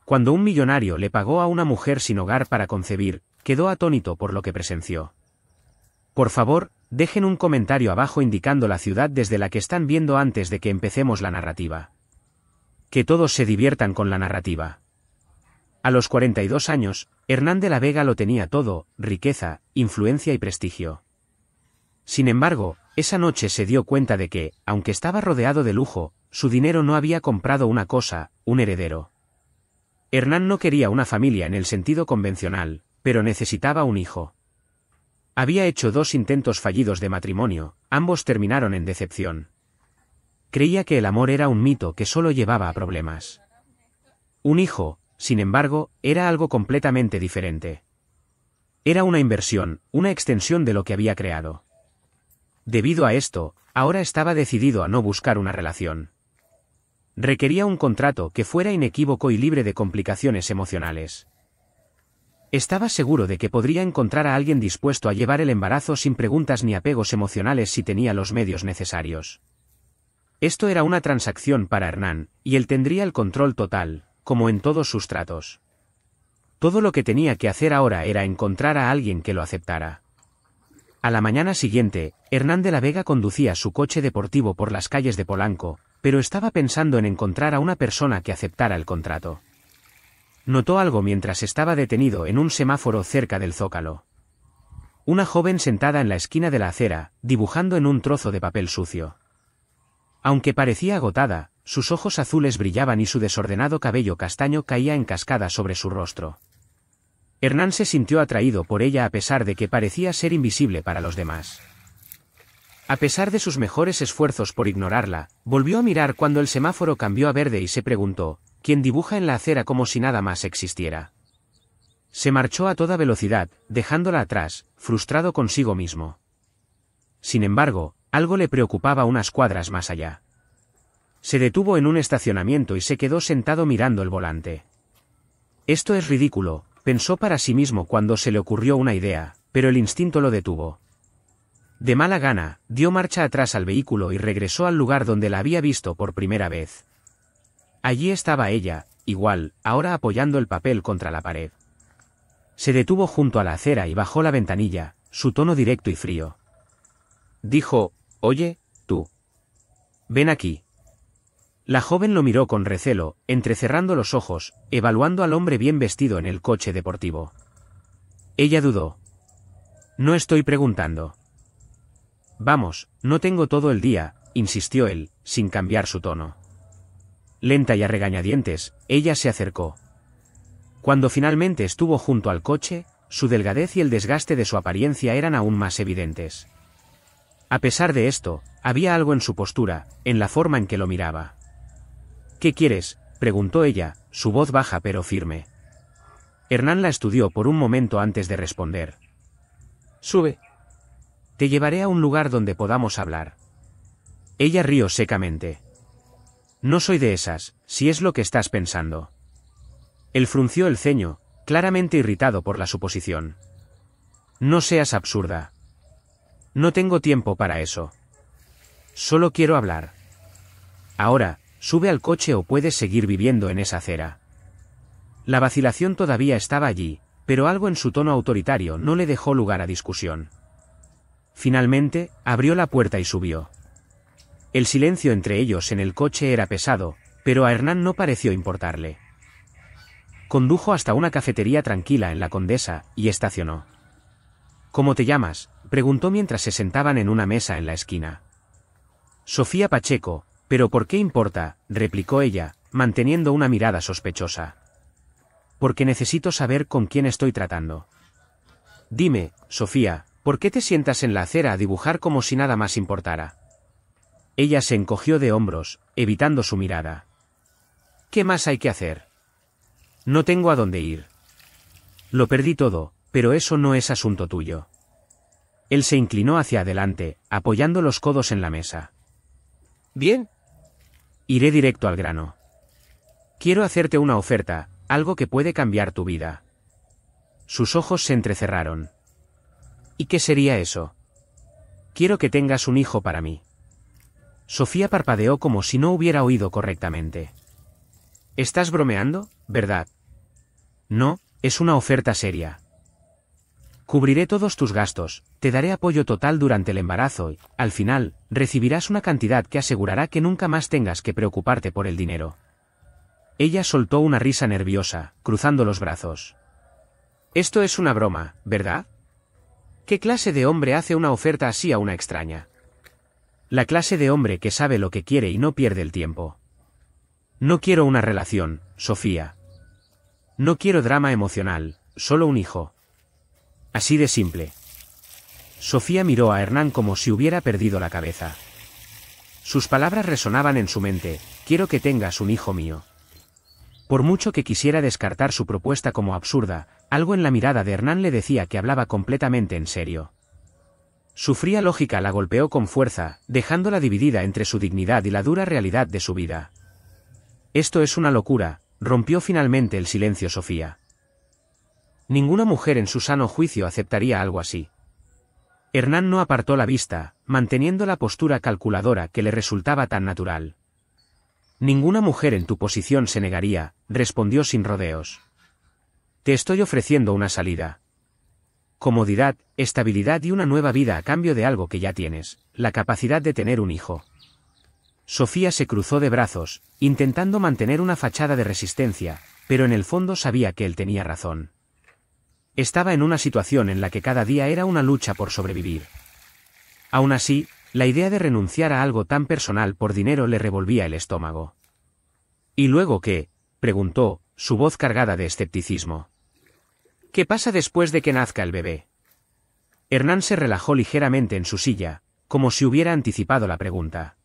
Cuando un millonario le pagó a una mujer sin hogar para concebir, quedó atónito por lo que presenció. Por favor, dejen un comentario abajo indicando la ciudad desde la que están viendo antes de que empecemos la narrativa. Que todos se diviertan con la narrativa. A los 42 años, Hernán de la Vega lo tenía todo: riqueza, influencia y prestigio. Sin embargo, esa noche se dio cuenta de que, aunque estaba rodeado de lujo, su dinero no había comprado una cosa: un heredero. Hernán no quería una familia en el sentido convencional, pero necesitaba un hijo. Había hecho 2 intentos fallidos de matrimonio, ambos terminaron en decepción. Creía que el amor era un mito que solo llevaba a problemas. Un hijo, sin embargo, era algo completamente diferente. Era una inversión, una extensión de lo que había creado. Debido a esto, ahora estaba decidido a no buscar una relación. Requería un contrato que fuera inequívoco y libre de complicaciones emocionales. Estaba seguro de que podría encontrar a alguien dispuesto a llevar el embarazo sin preguntas ni apegos emocionales si tenía los medios necesarios. Esto era una transacción para Hernán, y él tendría el control total, como en todos sus tratos. Todo lo que tenía que hacer ahora era encontrar a alguien que lo aceptara. A la mañana siguiente, Hernán de la Vega conducía su coche deportivo por las calles de Polanco, pero estaba pensando en encontrar a una persona que aceptara el contrato. Notó algo mientras estaba detenido en un semáforo cerca del Zócalo. Una joven sentada en la esquina de la acera, dibujando en un trozo de papel sucio. Aunque parecía agotada, sus ojos azules brillaban y su desordenado cabello castaño caía en cascada sobre su rostro. Hernán se sintió atraído por ella a pesar de que parecía ser invisible para los demás. A pesar de sus mejores esfuerzos por ignorarla, volvió a mirar cuando el semáforo cambió a verde y se preguntó: ¿quién dibuja en la acera como si nada más existiera? Se marchó a toda velocidad, dejándola atrás, frustrado consigo mismo. Sin embargo, algo le preocupaba unas cuadras más allá. Se detuvo en un estacionamiento y se quedó sentado mirando el volante. Esto es ridículo, pensó para sí mismo cuando se le ocurrió una idea, pero el instinto lo detuvo. De mala gana, dio marcha atrás al vehículo y regresó al lugar donde la había visto por primera vez. Allí estaba ella, igual, ahora apoyando el papel contra la pared. Se detuvo junto a la acera y bajó la ventanilla, su tono directo y frío. Dijo: «Oye, tú. Ven aquí». La joven lo miró con recelo, entrecerrando los ojos, evaluando al hombre bien vestido en el coche deportivo. Ella dudó. «No estoy preguntando». «Vamos, no tengo todo el día», insistió él, sin cambiar su tono. Lenta y a regañadientes, ella se acercó. Cuando finalmente estuvo junto al coche, su delgadez y el desgaste de su apariencia eran aún más evidentes. A pesar de esto, había algo en su postura, en la forma en que lo miraba. «¿Qué quieres?», preguntó ella, su voz baja pero firme. Hernán la estudió por un momento antes de responder. «Sube. Te llevaré a un lugar donde podamos hablar». Ella rió secamente. «No soy de esas, si es lo que estás pensando». Él frunció el ceño, claramente irritado por la suposición. «No seas absurda. No tengo tiempo para eso. Solo quiero hablar. Ahora, sube al coche o puedes seguir viviendo en esa acera». La vacilación todavía estaba allí, pero algo en su tono autoritario no le dejó lugar a discusión. Finalmente, abrió la puerta y subió. El silencio entre ellos en el coche era pesado, pero a Hernán no pareció importarle. Condujo hasta una cafetería tranquila en la Condesa, y estacionó. «¿Cómo te llamas?», preguntó mientras se sentaban en una mesa en la esquina. «Sofía Pacheco, pero ¿por qué importa?», replicó ella, manteniendo una mirada sospechosa. «Porque necesito saber con quién estoy tratando». «Dime, Sofía, ¿por qué te sientas en la acera a dibujar como si nada más importara?». Ella se encogió de hombros, evitando su mirada. «¿Qué más hay que hacer? No tengo a dónde ir. Lo perdí todo, pero eso no es asunto tuyo». Él se inclinó hacia adelante, apoyando los codos en la mesa. «Bien. Iré directo al grano. Quiero hacerte una oferta, algo que puede cambiar tu vida». Sus ojos se entrecerraron. «¿Y qué sería eso?». «Quiero que tengas un hijo para mí». Sofía parpadeó como si no hubiera oído correctamente. ¿Estás bromeando, verdad? No, es una oferta seria. Cubriré todos tus gastos, te daré apoyo total durante el embarazo y, al final, recibirás una cantidad que asegurará que nunca más tengas que preocuparte por el dinero. Ella soltó una risa nerviosa, cruzando los brazos. Esto es una broma, ¿verdad? ¿Qué clase de hombre hace una oferta así a una extraña? La clase de hombre que sabe lo que quiere y no pierde el tiempo. No quiero una relación, Sofía. No quiero drama emocional, solo un hijo. Así de simple. Sofía miró a Hernán como si hubiera perdido la cabeza. Sus palabras resonaban en su mente: quiero que tengas un hijo mío. Por mucho que quisiera descartar su propuesta como absurda, algo en la mirada de Hernán le decía que hablaba completamente en serio. Su fría lógica la golpeó con fuerza, dejándola dividida entre su dignidad y la dura realidad de su vida. Esto es una locura, rompió finalmente el silencio Sofía. Ninguna mujer en su sano juicio aceptaría algo así. Hernán no apartó la vista, manteniendo la postura calculadora que le resultaba tan natural. Ninguna mujer en tu posición se negaría, respondió sin rodeos. Te estoy ofreciendo una salida. Comodidad, estabilidad y una nueva vida a cambio de algo que ya tienes, la capacidad de tener un hijo. Sofía se cruzó de brazos, intentando mantener una fachada de resistencia, pero en el fondo sabía que él tenía razón. Estaba en una situación en la que cada día era una lucha por sobrevivir. Aún así, la idea de renunciar a algo tan personal por dinero le revolvía el estómago. ¿Y luego qué?, preguntó, su voz cargada de escepticismo. ¿Qué pasa después de que nazca el bebé? Hernán se relajó ligeramente en su silla, como si hubiera anticipado la pregunta.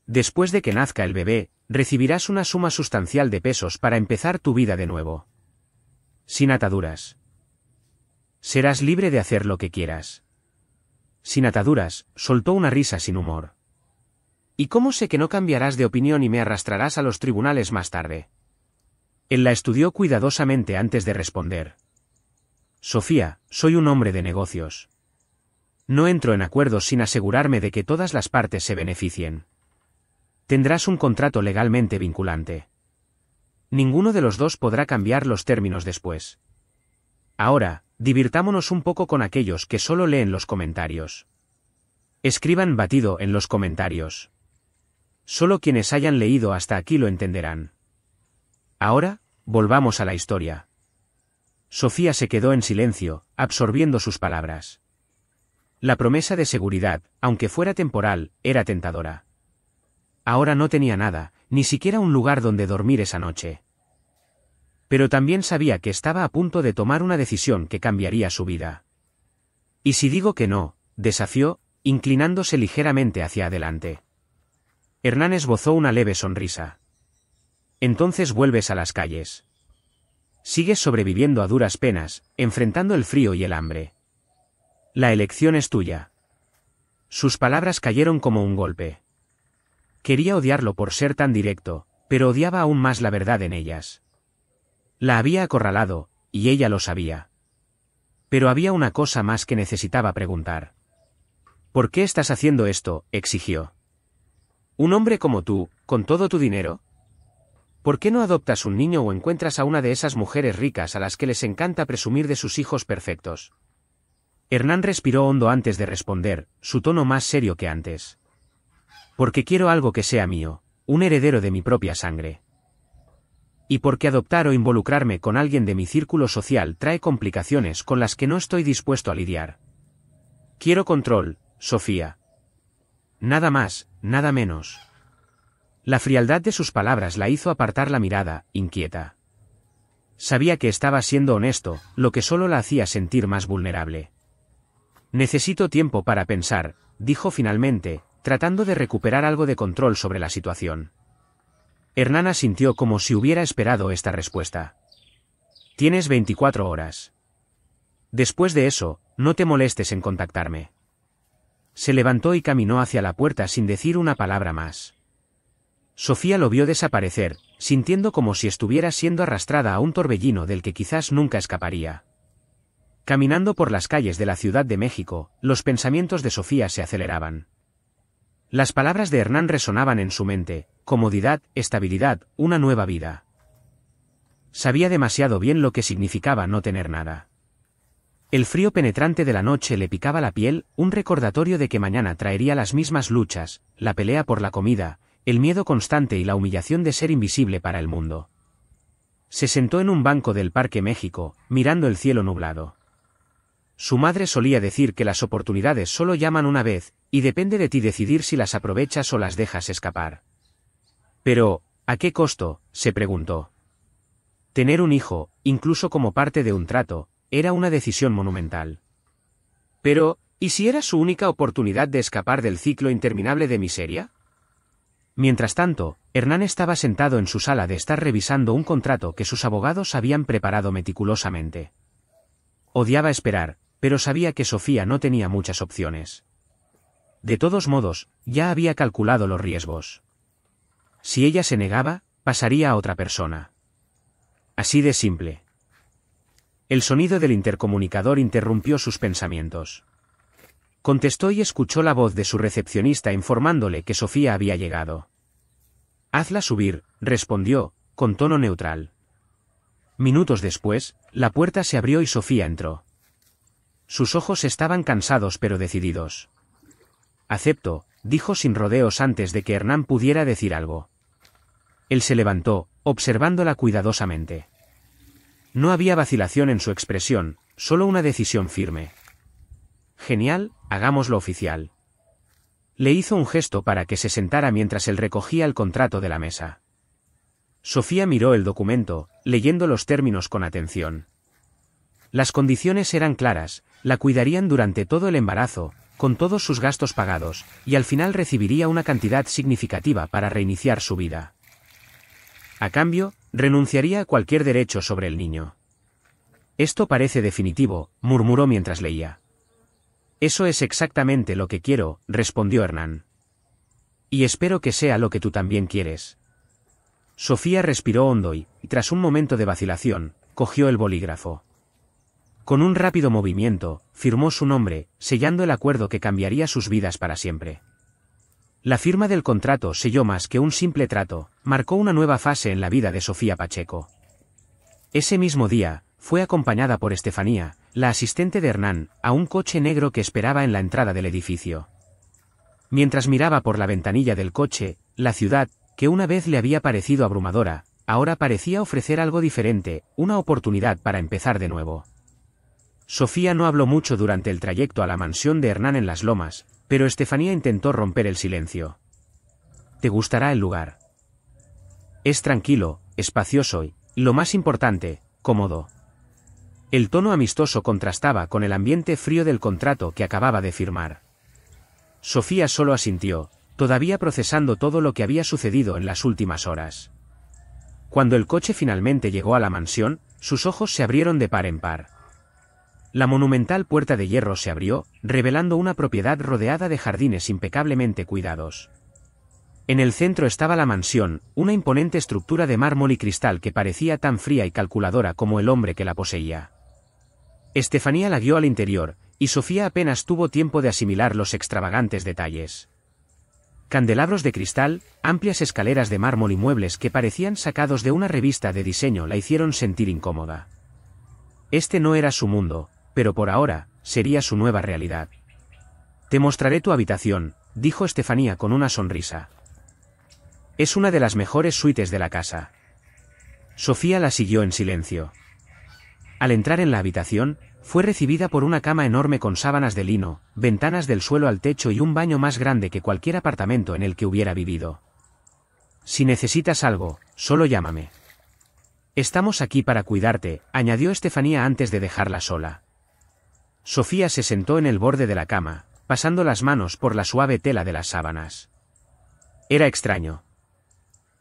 Después de que nazca el bebé, recibirás una suma sustancial de pesos para empezar tu vida de nuevo. Sin ataduras. Serás libre de hacer lo que quieras. Sin ataduras, soltó una risa sin humor. ¿Y cómo sé que no cambiarás de opinión y me arrastrarás a los tribunales más tarde? Él la estudió cuidadosamente antes de responder. Sofía, soy un hombre de negocios. No entro en acuerdos sin asegurarme de que todas las partes se beneficien. Tendrás un contrato legalmente vinculante. Ninguno de los dos podrá cambiar los términos después. Ahora, divirtámonos un poco con aquellos que solo leen los comentarios. Escriban batido en los comentarios. Solo quienes hayan leído hasta aquí lo entenderán. Ahora, volvamos a la historia. Sofía se quedó en silencio, absorbiendo sus palabras. La promesa de seguridad, aunque fuera temporal, era tentadora. Ahora no tenía nada, ni siquiera un lugar donde dormir esa noche. Pero también sabía que estaba a punto de tomar una decisión que cambiaría su vida. ¿Y si digo que no?, desafió, inclinándose ligeramente hacia adelante. Hernán esbozó una leve sonrisa. Entonces vuelves a las calles. Sigues sobreviviendo a duras penas, enfrentando el frío y el hambre. La elección es tuya. Sus palabras cayeron como un golpe. Quería odiarlo por ser tan directo, pero odiaba aún más la verdad en ellas. La había acorralado, y ella lo sabía. Pero había una cosa más que necesitaba preguntar. ¿Por qué estás haciendo esto?, exigió. ¿Un hombre como tú, con todo tu dinero? ¿Por qué no adoptas un niño o encuentras a una de esas mujeres ricas a las que les encanta presumir de sus hijos perfectos? Hernán respiró hondo antes de responder, su tono más serio que antes. Porque quiero algo que sea mío, un heredero de mi propia sangre. Y porque adoptar o involucrarme con alguien de mi círculo social trae complicaciones con las que no estoy dispuesto a lidiar. Quiero control, Sofía. Nada más, nada menos. La frialdad de sus palabras la hizo apartar la mirada, inquieta. Sabía que estaba siendo honesto, lo que solo la hacía sentir más vulnerable. Necesito tiempo para pensar, dijo finalmente, tratando de recuperar algo de control sobre la situación. Hernán asintió como si hubiera esperado esta respuesta. Tienes 24 horas. Después de eso, no te molestes en contactarme. Se levantó y caminó hacia la puerta sin decir una palabra más. Sofía lo vio desaparecer, sintiendo como si estuviera siendo arrastrada a un torbellino del que quizás nunca escaparía. Caminando por las calles de la Ciudad de México, los pensamientos de Sofía se aceleraban. Las palabras de Hernán resonaban en su mente: comodidad, estabilidad, una nueva vida. Sabía demasiado bien lo que significaba no tener nada. El frío penetrante de la noche le picaba la piel, un recordatorio de que mañana traería las mismas luchas, la pelea por la comida, el miedo constante y la humillación de ser invisible para el mundo. Se sentó en un banco del Parque México, mirando el cielo nublado. Su madre solía decir que las oportunidades solo llaman una vez, y depende de ti decidir si las aprovechas o las dejas escapar. Pero, ¿a qué costo?, se preguntó. Tener un hijo, incluso como parte de un trato, era una decisión monumental. Pero, ¿y si era su única oportunidad de escapar del ciclo interminable de miseria? Mientras tanto, Hernán estaba sentado en su sala de estar revisando un contrato que sus abogados habían preparado meticulosamente. Odiaba esperar, pero sabía que Sofía no tenía muchas opciones. De todos modos, ya había calculado los riesgos. Si ella se negaba, pasaría a otra persona. Así de simple. El sonido del intercomunicador interrumpió sus pensamientos. Contestó y escuchó la voz de su recepcionista informándole que Sofía había llegado. «Hazla subir», respondió, con tono neutral. Minutos después, la puerta se abrió y Sofía entró. Sus ojos estaban cansados pero decididos. «Acepto», dijo sin rodeos antes de que Hernán pudiera decir algo. Él se levantó, observándola cuidadosamente. No había vacilación en su expresión, solo una decisión firme. «Genial, hagámoslo oficial». Le hizo un gesto para que se sentara mientras él recogía el contrato de la mesa. Sofía miró el documento, leyendo los términos con atención. Las condiciones eran claras: la cuidarían durante todo el embarazo, con todos sus gastos pagados, y al final recibiría una cantidad significativa para reiniciar su vida. A cambio, renunciaría a cualquier derecho sobre el niño. «Esto parece definitivo», murmuró mientras leía. «Eso es exactamente lo que quiero», respondió Hernán. «Y espero que sea lo que tú también quieres». Sofía respiró hondo y, tras un momento de vacilación, cogió el bolígrafo. Con un rápido movimiento, firmó su nombre, sellando el acuerdo que cambiaría sus vidas para siempre. La firma del contrato selló más que un simple trato, marcó una nueva fase en la vida de Sofía Pacheco. Ese mismo día, fue acompañada por Estefanía, la asistente de Hernán, a un coche negro que esperaba en la entrada del edificio. Mientras miraba por la ventanilla del coche, la ciudad, que una vez le había parecido abrumadora, ahora parecía ofrecer algo diferente, una oportunidad para empezar de nuevo. Sofía no habló mucho durante el trayecto a la mansión de Hernán en Las Lomas, pero Estefanía intentó romper el silencio. «Te gustará el lugar. Es tranquilo, espacioso y, lo más importante, cómodo». El tono amistoso contrastaba con el ambiente frío del contrato que acababa de firmar. Sofía solo asintió, todavía procesando todo lo que había sucedido en las últimas horas. Cuando el coche finalmente llegó a la mansión, sus ojos se abrieron de par en par. La monumental puerta de hierro se abrió, revelando una propiedad rodeada de jardines impecablemente cuidados. En el centro estaba la mansión, una imponente estructura de mármol y cristal que parecía tan fría y calculadora como el hombre que la poseía. Estefanía la guió al interior, y Sofía apenas tuvo tiempo de asimilar los extravagantes detalles. Candelabros de cristal, amplias escaleras de mármol y muebles que parecían sacados de una revista de diseño la hicieron sentir incómoda. Este no era su mundo, pero por ahora, sería su nueva realidad. «Te mostraré tu habitación», dijo Estefanía con una sonrisa. «Es una de las mejores suites de la casa». Sofía la siguió en silencio. Al entrar en la habitación, fue recibida por una cama enorme con sábanas de lino, ventanas del suelo al techo y un baño más grande que cualquier apartamento en el que hubiera vivido. «Si necesitas algo, solo llámame». «Estamos aquí para cuidarte», añadió Estefanía antes de dejarla sola. Sofía se sentó en el borde de la cama, pasando las manos por la suave tela de las sábanas. Era extraño.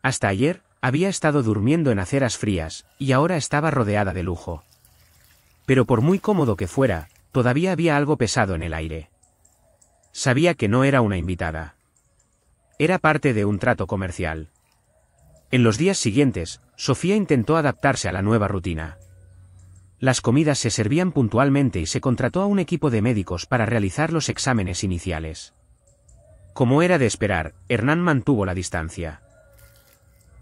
Hasta ayer, había estado durmiendo en aceras frías, y ahora estaba rodeada de lujo. Pero por muy cómodo que fuera, todavía había algo pesado en el aire. Sabía que no era una invitada. Era parte de un trato comercial. En los días siguientes, Sofía intentó adaptarse a la nueva rutina. Las comidas se servían puntualmente y se contrató a un equipo de médicos para realizar los exámenes iniciales. Como era de esperar, Hernán mantuvo la distancia.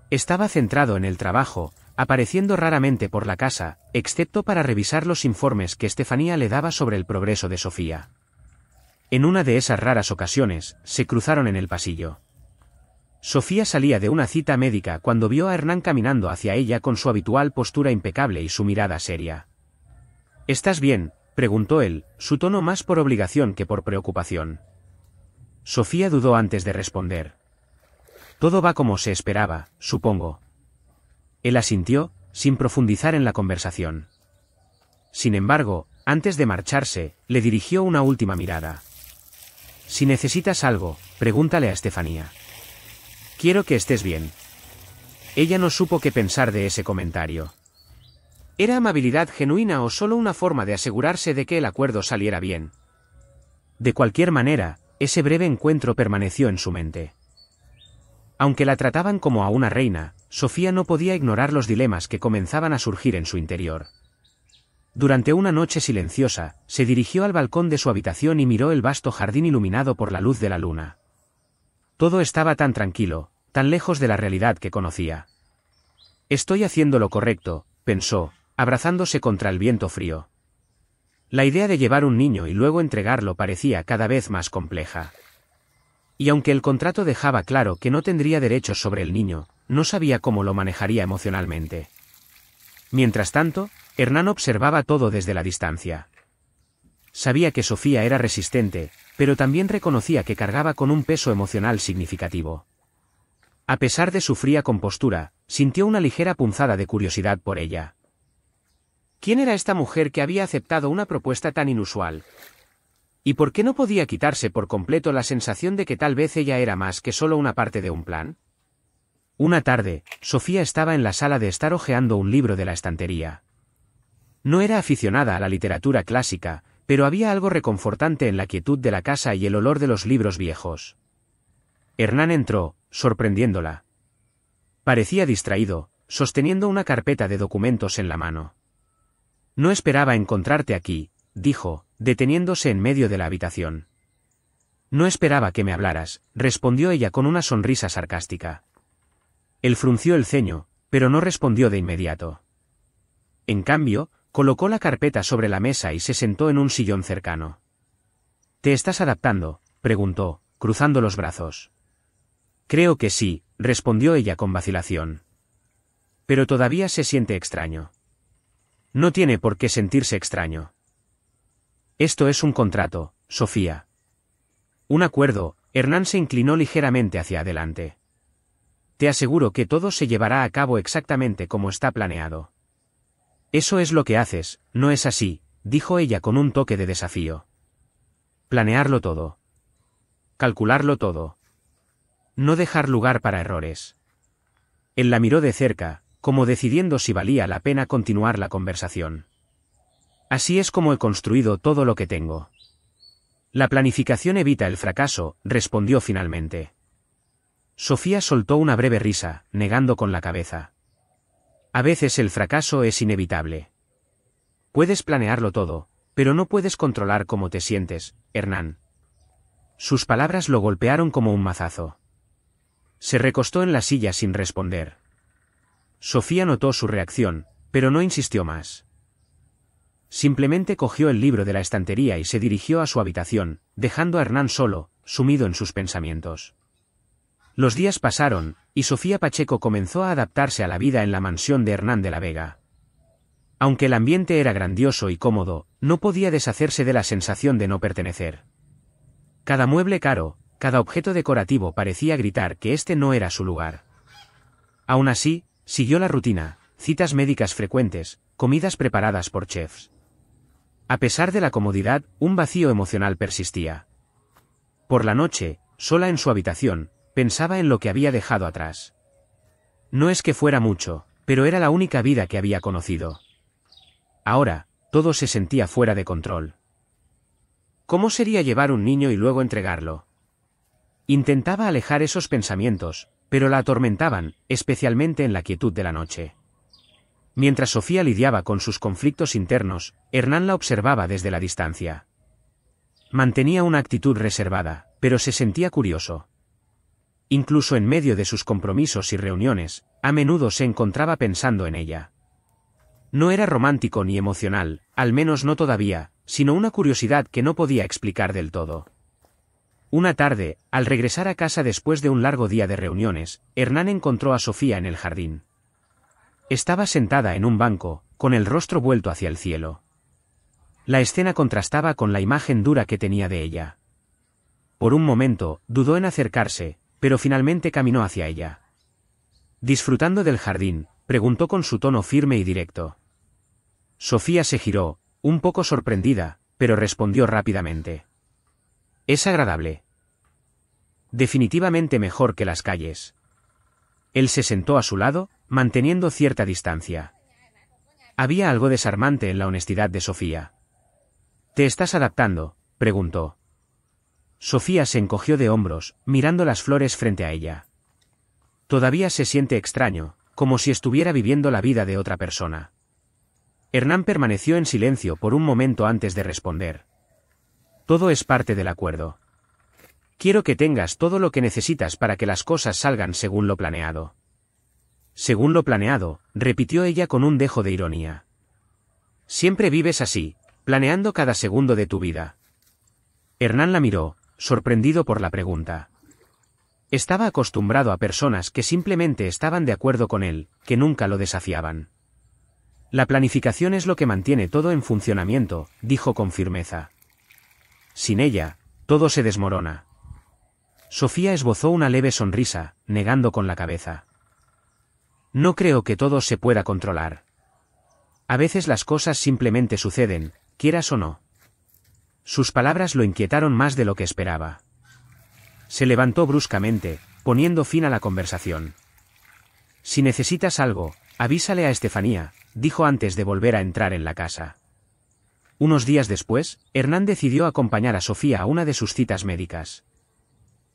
Estaba centrado en el trabajo, apareciendo raramente por la casa, excepto para revisar los informes que Estefanía le daba sobre el progreso de Sofía. En una de esas raras ocasiones, se cruzaron en el pasillo. Sofía salía de una cita médica cuando vio a Hernán caminando hacia ella con su habitual postura impecable y su mirada seria. «¿Estás bien?», preguntó él, su tono más por obligación que por preocupación. Sofía dudó antes de responder. «Todo va como se esperaba, supongo». Él asintió, sin profundizar en la conversación. Sin embargo, antes de marcharse, le dirigió una última mirada. «Si necesitas algo, pregúntale a Estefanía. Quiero que estés bien». Ella no supo qué pensar de ese comentario. ¿Era amabilidad genuina o solo una forma de asegurarse de que el acuerdo saliera bien? De cualquier manera, ese breve encuentro permaneció en su mente. Aunque la trataban como a una reina, Sofía no podía ignorar los dilemas que comenzaban a surgir en su interior. Durante una noche silenciosa, se dirigió al balcón de su habitación y miró el vasto jardín iluminado por la luz de la luna. Todo estaba tan tranquilo, tan lejos de la realidad que conocía. «Estoy haciendo lo correcto», pensó, abrazándose contra el viento frío. La idea de llevar un niño y luego entregarlo parecía cada vez más compleja. Y aunque el contrato dejaba claro que no tendría derechos sobre el niño, no sabía cómo lo manejaría emocionalmente. Mientras tanto, Hernán observaba todo desde la distancia. Sabía que Sofía era resistente, pero también reconocía que cargaba con un peso emocional significativo. A pesar de su fría compostura, sintió una ligera punzada de curiosidad por ella. ¿Quién era esta mujer que había aceptado una propuesta tan inusual? ¿Y por qué no podía quitarse por completo la sensación de que tal vez ella era más que solo una parte de un plan? Una tarde, Sofía estaba en la sala de estar hojeando un libro de la estantería. No era aficionada a la literatura clásica, pero había algo reconfortante en la quietud de la casa y el olor de los libros viejos. Hernán entró, sorprendiéndola. Parecía distraído, sosteniendo una carpeta de documentos en la mano. «No esperaba encontrarte aquí», dijo, deteniéndose en medio de la habitación. «No esperaba que me hablaras», respondió ella con una sonrisa sarcástica. Él frunció el ceño, pero no respondió de inmediato. En cambio, colocó la carpeta sobre la mesa y se sentó en un sillón cercano. «¿Te estás adaptando?», preguntó, cruzando los brazos. «Creo que sí», respondió ella con vacilación. «Pero todavía se siente extraño». «No tiene por qué sentirse extraño. Esto es un contrato, Sofía». «Un acuerdo», Hernán se inclinó ligeramente hacia adelante. «Te aseguro que todo se llevará a cabo exactamente como está planeado». «Eso es lo que haces, ¿no es así?», dijo ella con un toque de desafío. «Planearlo todo. Calcularlo todo. No dejar lugar para errores». Él la miró de cerca, como decidiendo si valía la pena continuar la conversación. «Así es como he construido todo lo que tengo». «La planificación evita el fracaso», respondió finalmente. Sofía soltó una breve risa, negando con la cabeza. «A veces el fracaso es inevitable. Puedes planearlo todo, pero no puedes controlar cómo te sientes, Hernán». Sus palabras lo golpearon como un mazazo. Se recostó en la silla sin responder. Sofía notó su reacción, pero no insistió más. Simplemente cogió el libro de la estantería y se dirigió a su habitación, dejando a Hernán solo, sumido en sus pensamientos. Los días pasaron, y Sofía Pacheco comenzó a adaptarse a la vida en la mansión de Hernán de la Vega. Aunque el ambiente era grandioso y cómodo, no podía deshacerse de la sensación de no pertenecer. Cada mueble caro, cada objeto decorativo parecía gritar que este no era su lugar. Aún así, siguió la rutina, citas médicas frecuentes, comidas preparadas por chefs. A pesar de la comodidad, un vacío emocional persistía. Por la noche, sola en su habitación, pensaba en lo que había dejado atrás. No es que fuera mucho, pero era la única vida que había conocido. Ahora, todo se sentía fuera de control. ¿Cómo sería llevar un niño y luego entregarlo? Intentaba alejar esos pensamientos, pero la atormentaban, especialmente en la quietud de la noche. Mientras Sofía lidiaba con sus conflictos internos, Hernán la observaba desde la distancia. Mantenía una actitud reservada, pero se sentía curioso. Incluso en medio de sus compromisos y reuniones, a menudo se encontraba pensando en ella. No era romántico ni emocional, al menos no todavía, sino una curiosidad que no podía explicar del todo. Una tarde, al regresar a casa después de un largo día de reuniones, Hernán encontró a Sofía en el jardín. Estaba sentada en un banco, con el rostro vuelto hacia el cielo. La escena contrastaba con la imagen dura que tenía de ella. Por un momento, dudó en acercarse, pero finalmente caminó hacia ella. Disfrutando del jardín, preguntó con su tono firme y directo. Sofía se giró, un poco sorprendida, pero respondió rápidamente. Es agradable. Definitivamente mejor que las calles. Él se sentó a su lado, manteniendo cierta distancia. Había algo desarmante en la honestidad de Sofía. ¿Te estás adaptando?, preguntó. Sofía se encogió de hombros, mirando las flores frente a ella. Todavía se siente extraño, como si estuviera viviendo la vida de otra persona. Hernán permaneció en silencio por un momento antes de responder. Todo es parte del acuerdo. Quiero que tengas todo lo que necesitas para que las cosas salgan según lo planeado. Según lo planeado, repitió ella con un dejo de ironía. Siempre vives así, planeando cada segundo de tu vida. Hernán la miró, sorprendido por la pregunta. Estaba acostumbrado a personas que simplemente estaban de acuerdo con él, que nunca lo desafiaban. La planificación es lo que mantiene todo en funcionamiento, dijo con firmeza. Sin ella, todo se desmorona. Sofía esbozó una leve sonrisa, negando con la cabeza. No creo que todo se pueda controlar. A veces las cosas simplemente suceden, quieras o no. Sus palabras lo inquietaron más de lo que esperaba. Se levantó bruscamente, poniendo fin a la conversación. Si necesitas algo, avísale a Estefanía, dijo antes de volver a entrar en la casa. Unos días después, Hernán decidió acompañar a Sofía a una de sus citas médicas.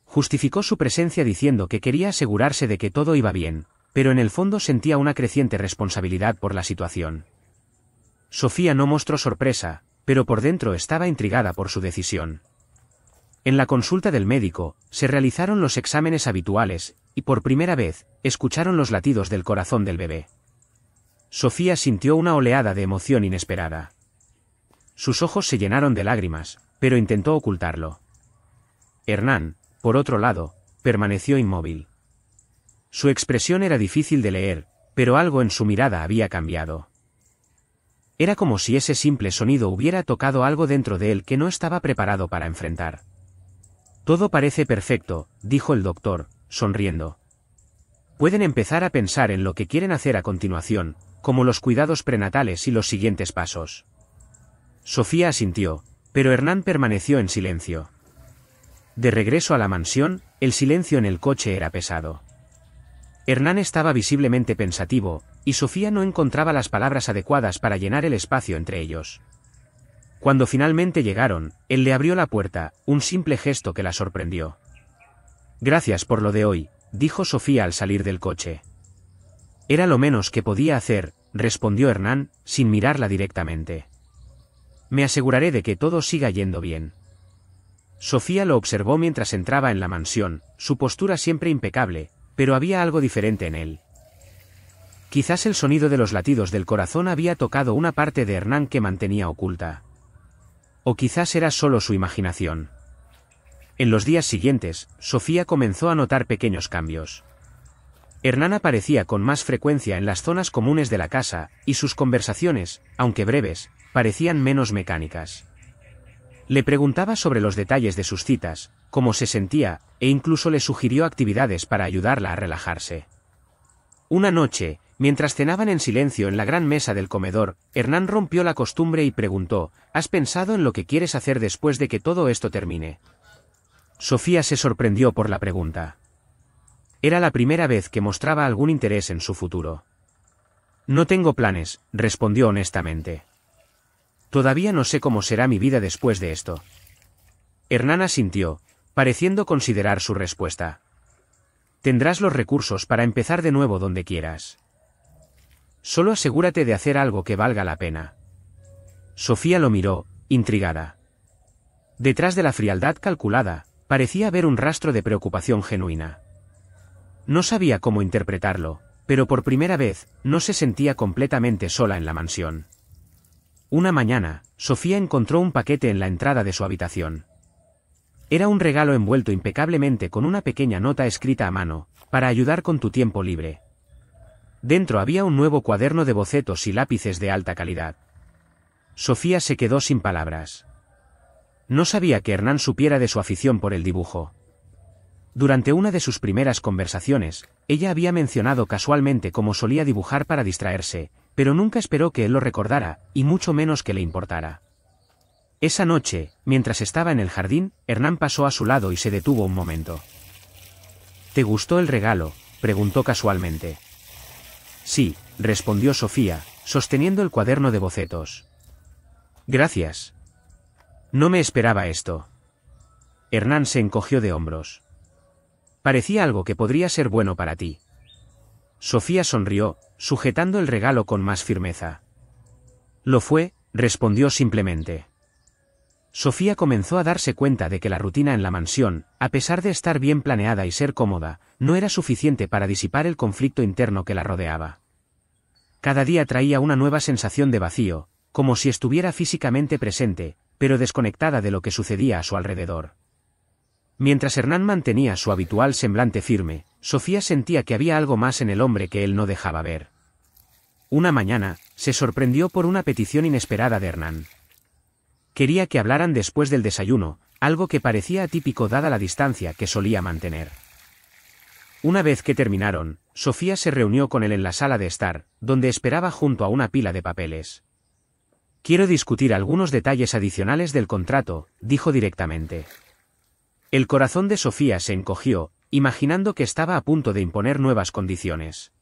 Justificó su presencia diciendo que quería asegurarse de que todo iba bien, pero en el fondo sentía una creciente responsabilidad por la situación. Sofía no mostró sorpresa, pero por dentro estaba intrigada por su decisión. En la consulta del médico, se realizaron los exámenes habituales, y por primera vez, escucharon los latidos del corazón del bebé. Sofía sintió una oleada de emoción inesperada. Sus ojos se llenaron de lágrimas, pero intentó ocultarlo. Hernán, por otro lado, permaneció inmóvil. Su expresión era difícil de leer, pero algo en su mirada había cambiado. Era como si ese simple sonido hubiera tocado algo dentro de él que no estaba preparado para enfrentar. Todo parece perfecto, dijo el doctor, sonriendo. Pueden empezar a pensar en lo que quieren hacer a continuación, como los cuidados prenatales y los siguientes pasos. Sofía asintió, pero Hernán permaneció en silencio. De regreso a la mansión, el silencio en el coche era pesado. Hernán estaba visiblemente pensativo, y Sofía no encontraba las palabras adecuadas para llenar el espacio entre ellos. Cuando finalmente llegaron, él le abrió la puerta, un simple gesto que la sorprendió. Gracias por lo de hoy, dijo Sofía al salir del coche. Era lo menos que podía hacer, respondió Hernán, sin mirarla directamente. Me aseguraré de que todo siga yendo bien. Sofía lo observó mientras entraba en la mansión, su postura siempre impecable, pero había algo diferente en él. Quizás el sonido de los latidos del corazón había tocado una parte de Hernán que mantenía oculta. O quizás era solo su imaginación. En los días siguientes, Sofía comenzó a notar pequeños cambios. Hernán aparecía con más frecuencia en las zonas comunes de la casa, y sus conversaciones, aunque breves, parecían menos mecánicas. Le preguntaba sobre los detalles de sus citas, cómo se sentía, e incluso le sugirió actividades para ayudarla a relajarse. Una noche, mientras cenaban en silencio en la gran mesa del comedor, Hernán rompió la costumbre y preguntó, ¿has pensado en lo que quieres hacer después de que todo esto termine? Sofía se sorprendió por la pregunta. Era la primera vez que mostraba algún interés en su futuro. No tengo planes, respondió honestamente. Todavía no sé cómo será mi vida después de esto. Hernán asintió, pareciendo considerar su respuesta. Tendrás los recursos para empezar de nuevo donde quieras. Solo asegúrate de hacer algo que valga la pena. Sofía lo miró, intrigada. Detrás de la frialdad calculada, parecía haber un rastro de preocupación genuina. No sabía cómo interpretarlo, pero por primera vez, no se sentía completamente sola en la mansión. Una mañana, Sofía encontró un paquete en la entrada de su habitación. Era un regalo envuelto impecablemente con una pequeña nota escrita a mano, para ayudar con tu tiempo libre. Dentro había un nuevo cuaderno de bocetos y lápices de alta calidad. Sofía se quedó sin palabras. No sabía que Hernán supiera de su afición por el dibujo. Durante una de sus primeras conversaciones, ella había mencionado casualmente cómo solía dibujar para distraerse, pero nunca esperó que él lo recordara, y mucho menos que le importara. Esa noche, mientras estaba en el jardín, Hernán pasó a su lado y se detuvo un momento. ¿Te gustó el regalo?, preguntó casualmente. Sí, respondió Sofía, sosteniendo el cuaderno de bocetos. Gracias. No me esperaba esto. Hernán se encogió de hombros. Parecía algo que podría ser bueno para ti. Sofía sonrió, sujetando el regalo con más firmeza. Lo fue, respondió simplemente. Sofía comenzó a darse cuenta de que la rutina en la mansión, a pesar de estar bien planeada y ser cómoda, no era suficiente para disipar el conflicto interno que la rodeaba. Cada día traía una nueva sensación de vacío, como si estuviera físicamente presente, pero desconectada de lo que sucedía a su alrededor. Mientras Hernán mantenía su habitual semblante firme, Sofía sentía que había algo más en el hombre que él no dejaba ver. Una mañana, se sorprendió por una petición inesperada de Hernán. Quería que hablaran después del desayuno, algo que parecía atípico dada la distancia que solía mantener. Una vez que terminaron, Sofía se reunió con él en la sala de estar, donde esperaba junto a una pila de papeles. Quiero discutir algunos detalles adicionales del contrato, dijo directamente. El corazón de Sofía se encogió, imaginando que estaba a punto de imponer nuevas condiciones.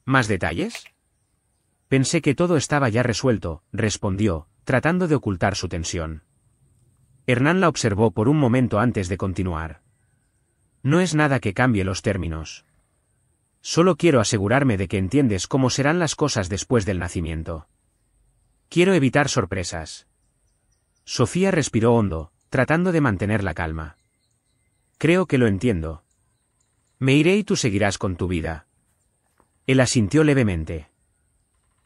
¿Más detalles? Pensé que todo estaba ya resuelto, respondió, tratando de ocultar su tensión. Hernán la observó por un momento antes de continuar. No es nada que cambie los términos. Solo quiero asegurarme de que entiendes cómo serán las cosas después del nacimiento. Quiero evitar sorpresas. Sofía respiró hondo, tratando de mantener la calma. Creo que lo entiendo. Me iré y tú seguirás con tu vida. Él asintió levemente.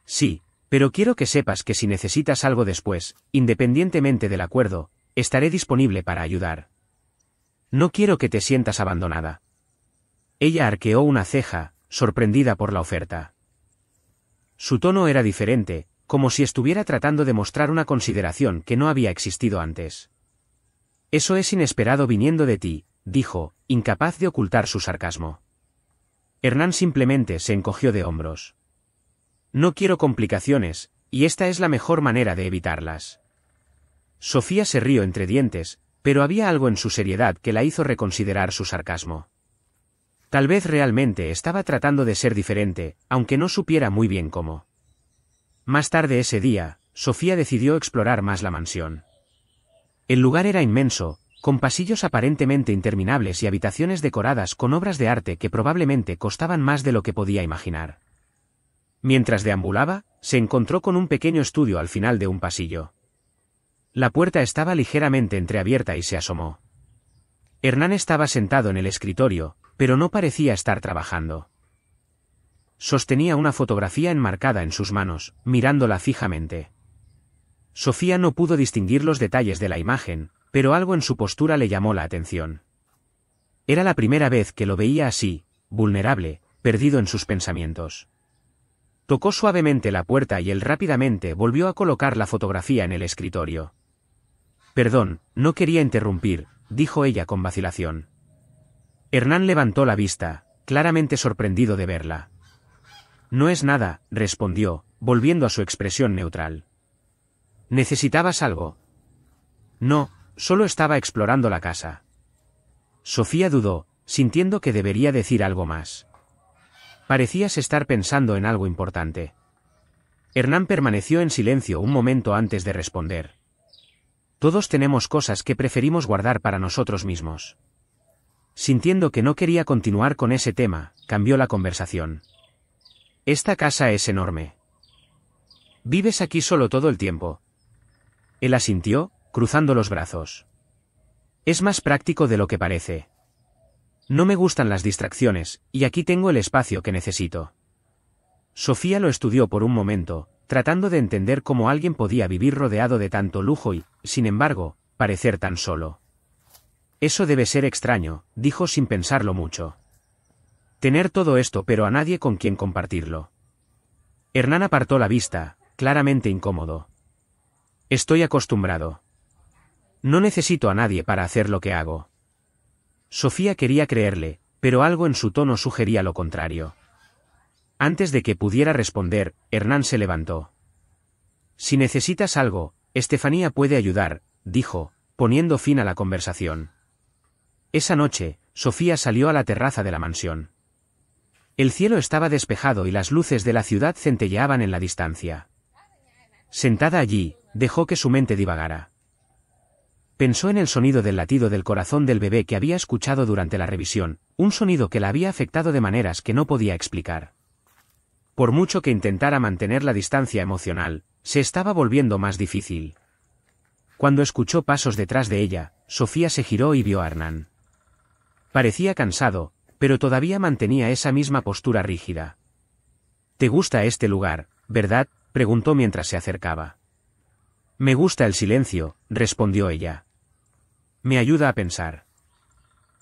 Sí, pero quiero que sepas que si necesitas algo después, independientemente del acuerdo, estaré disponible para ayudar. No quiero que te sientas abandonada. Ella arqueó una ceja, sorprendida por la oferta. Su tono era diferente, como si estuviera tratando de mostrar una consideración que no había existido antes. Eso es inesperado viniendo de ti, dijo, incapaz de ocultar su sarcasmo. Hernán simplemente se encogió de hombros. No quiero complicaciones, y esta es la mejor manera de evitarlas. Sofía se rió entre dientes, pero había algo en su seriedad que la hizo reconsiderar su sarcasmo. Tal vez realmente estaba tratando de ser diferente, aunque no supiera muy bien cómo. Más tarde ese día, Sofía decidió explorar más la mansión. El lugar era inmenso, con pasillos aparentemente interminables y habitaciones decoradas con obras de arte que probablemente costaban más de lo que podía imaginar. Mientras deambulaba, se encontró con un pequeño estudio al final de un pasillo. La puerta estaba ligeramente entreabierta y se asomó. Hernán estaba sentado en el escritorio, pero no parecía estar trabajando. Sostenía una fotografía enmarcada en sus manos, mirándola fijamente. Sofía no pudo distinguir los detalles de la imagen, pero algo en su postura le llamó la atención. Era la primera vez que lo veía así, vulnerable, perdido en sus pensamientos. Tocó suavemente la puerta y él rápidamente volvió a colocar la fotografía en el escritorio. Perdón, no quería interrumpir, dijo ella con vacilación. Hernán levantó la vista, claramente sorprendido de verla. No es nada, respondió, volviendo a su expresión neutral. ¿Necesitabas algo? No, solo estaba explorando la casa. Sofía dudó, sintiendo que debería decir algo más. Parecías estar pensando en algo importante. Hernán permaneció en silencio un momento antes de responder. Todos tenemos cosas que preferimos guardar para nosotros mismos. Sintiendo que no quería continuar con ese tema, cambió la conversación. Esta casa es enorme. ¿Vives aquí solo todo el tiempo? Él asintió, cruzando los brazos. Es más práctico de lo que parece. No me gustan las distracciones, y aquí tengo el espacio que necesito. Sofía lo estudió por un momento, tratando de entender cómo alguien podía vivir rodeado de tanto lujo y, sin embargo, parecer tan solo. Eso debe ser extraño, dijo sin pensarlo mucho. Tener todo esto pero a nadie con quien compartirlo. Hernán apartó la vista, claramente incómodo. Estoy acostumbrado. No necesito a nadie para hacer lo que hago. Sofía quería creerle, pero algo en su tono sugería lo contrario. Antes de que pudiera responder, Hernán se levantó. Si necesitas algo, Estefanía puede ayudar, dijo, poniendo fin a la conversación. Esa noche, Sofía salió a la terraza de la mansión. El cielo estaba despejado y las luces de la ciudad centelleaban en la distancia. Sentada allí, dejó que su mente divagara. Pensó en el sonido del latido del corazón del bebé que había escuchado durante la revisión, un sonido que la había afectado de maneras que no podía explicar. Por mucho que intentara mantener la distancia emocional, se estaba volviendo más difícil. Cuando escuchó pasos detrás de ella, Sofía se giró y vio a Hernán. Parecía cansado, pero todavía mantenía esa misma postura rígida. «¿Te gusta este lugar, verdad?», preguntó mientras se acercaba. «Me gusta el silencio», respondió ella. «Me ayuda a pensar».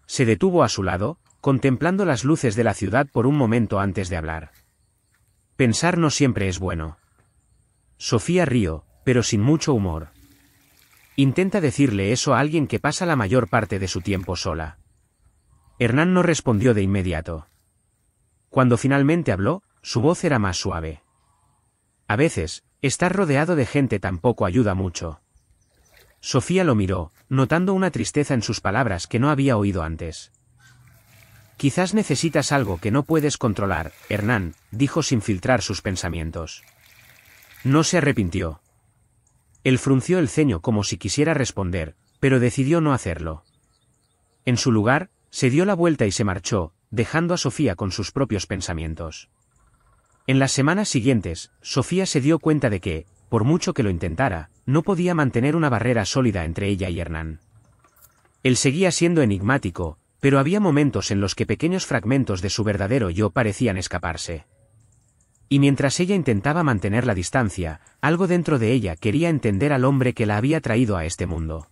Se detuvo a su lado, contemplando las luces de la ciudad por un momento antes de hablar. «Pensar no siempre es bueno». Sofía rió, pero sin mucho humor. Intenta decirle eso a alguien que pasa la mayor parte de su tiempo sola. Hernán no respondió de inmediato. Cuando finalmente habló, su voz era más suave. A veces, estar rodeado de gente tampoco ayuda mucho. Sofía lo miró, notando una tristeza en sus palabras que no había oído antes. «Quizás necesitas algo que no puedes controlar», Hernán, dijo sin filtrar sus pensamientos. No se arrepintió. Él frunció el ceño como si quisiera responder, pero decidió no hacerlo. En su lugar, se dio la vuelta y se marchó, dejando a Sofía con sus propios pensamientos. En las semanas siguientes, Sofía se dio cuenta de que, por mucho que lo intentara, no podía mantener una barrera sólida entre ella y Hernán. Él seguía siendo enigmático, pero había momentos en los que pequeños fragmentos de su verdadero yo parecían escaparse. Y mientras ella intentaba mantener la distancia, algo dentro de ella quería entender al hombre que la había traído a este mundo.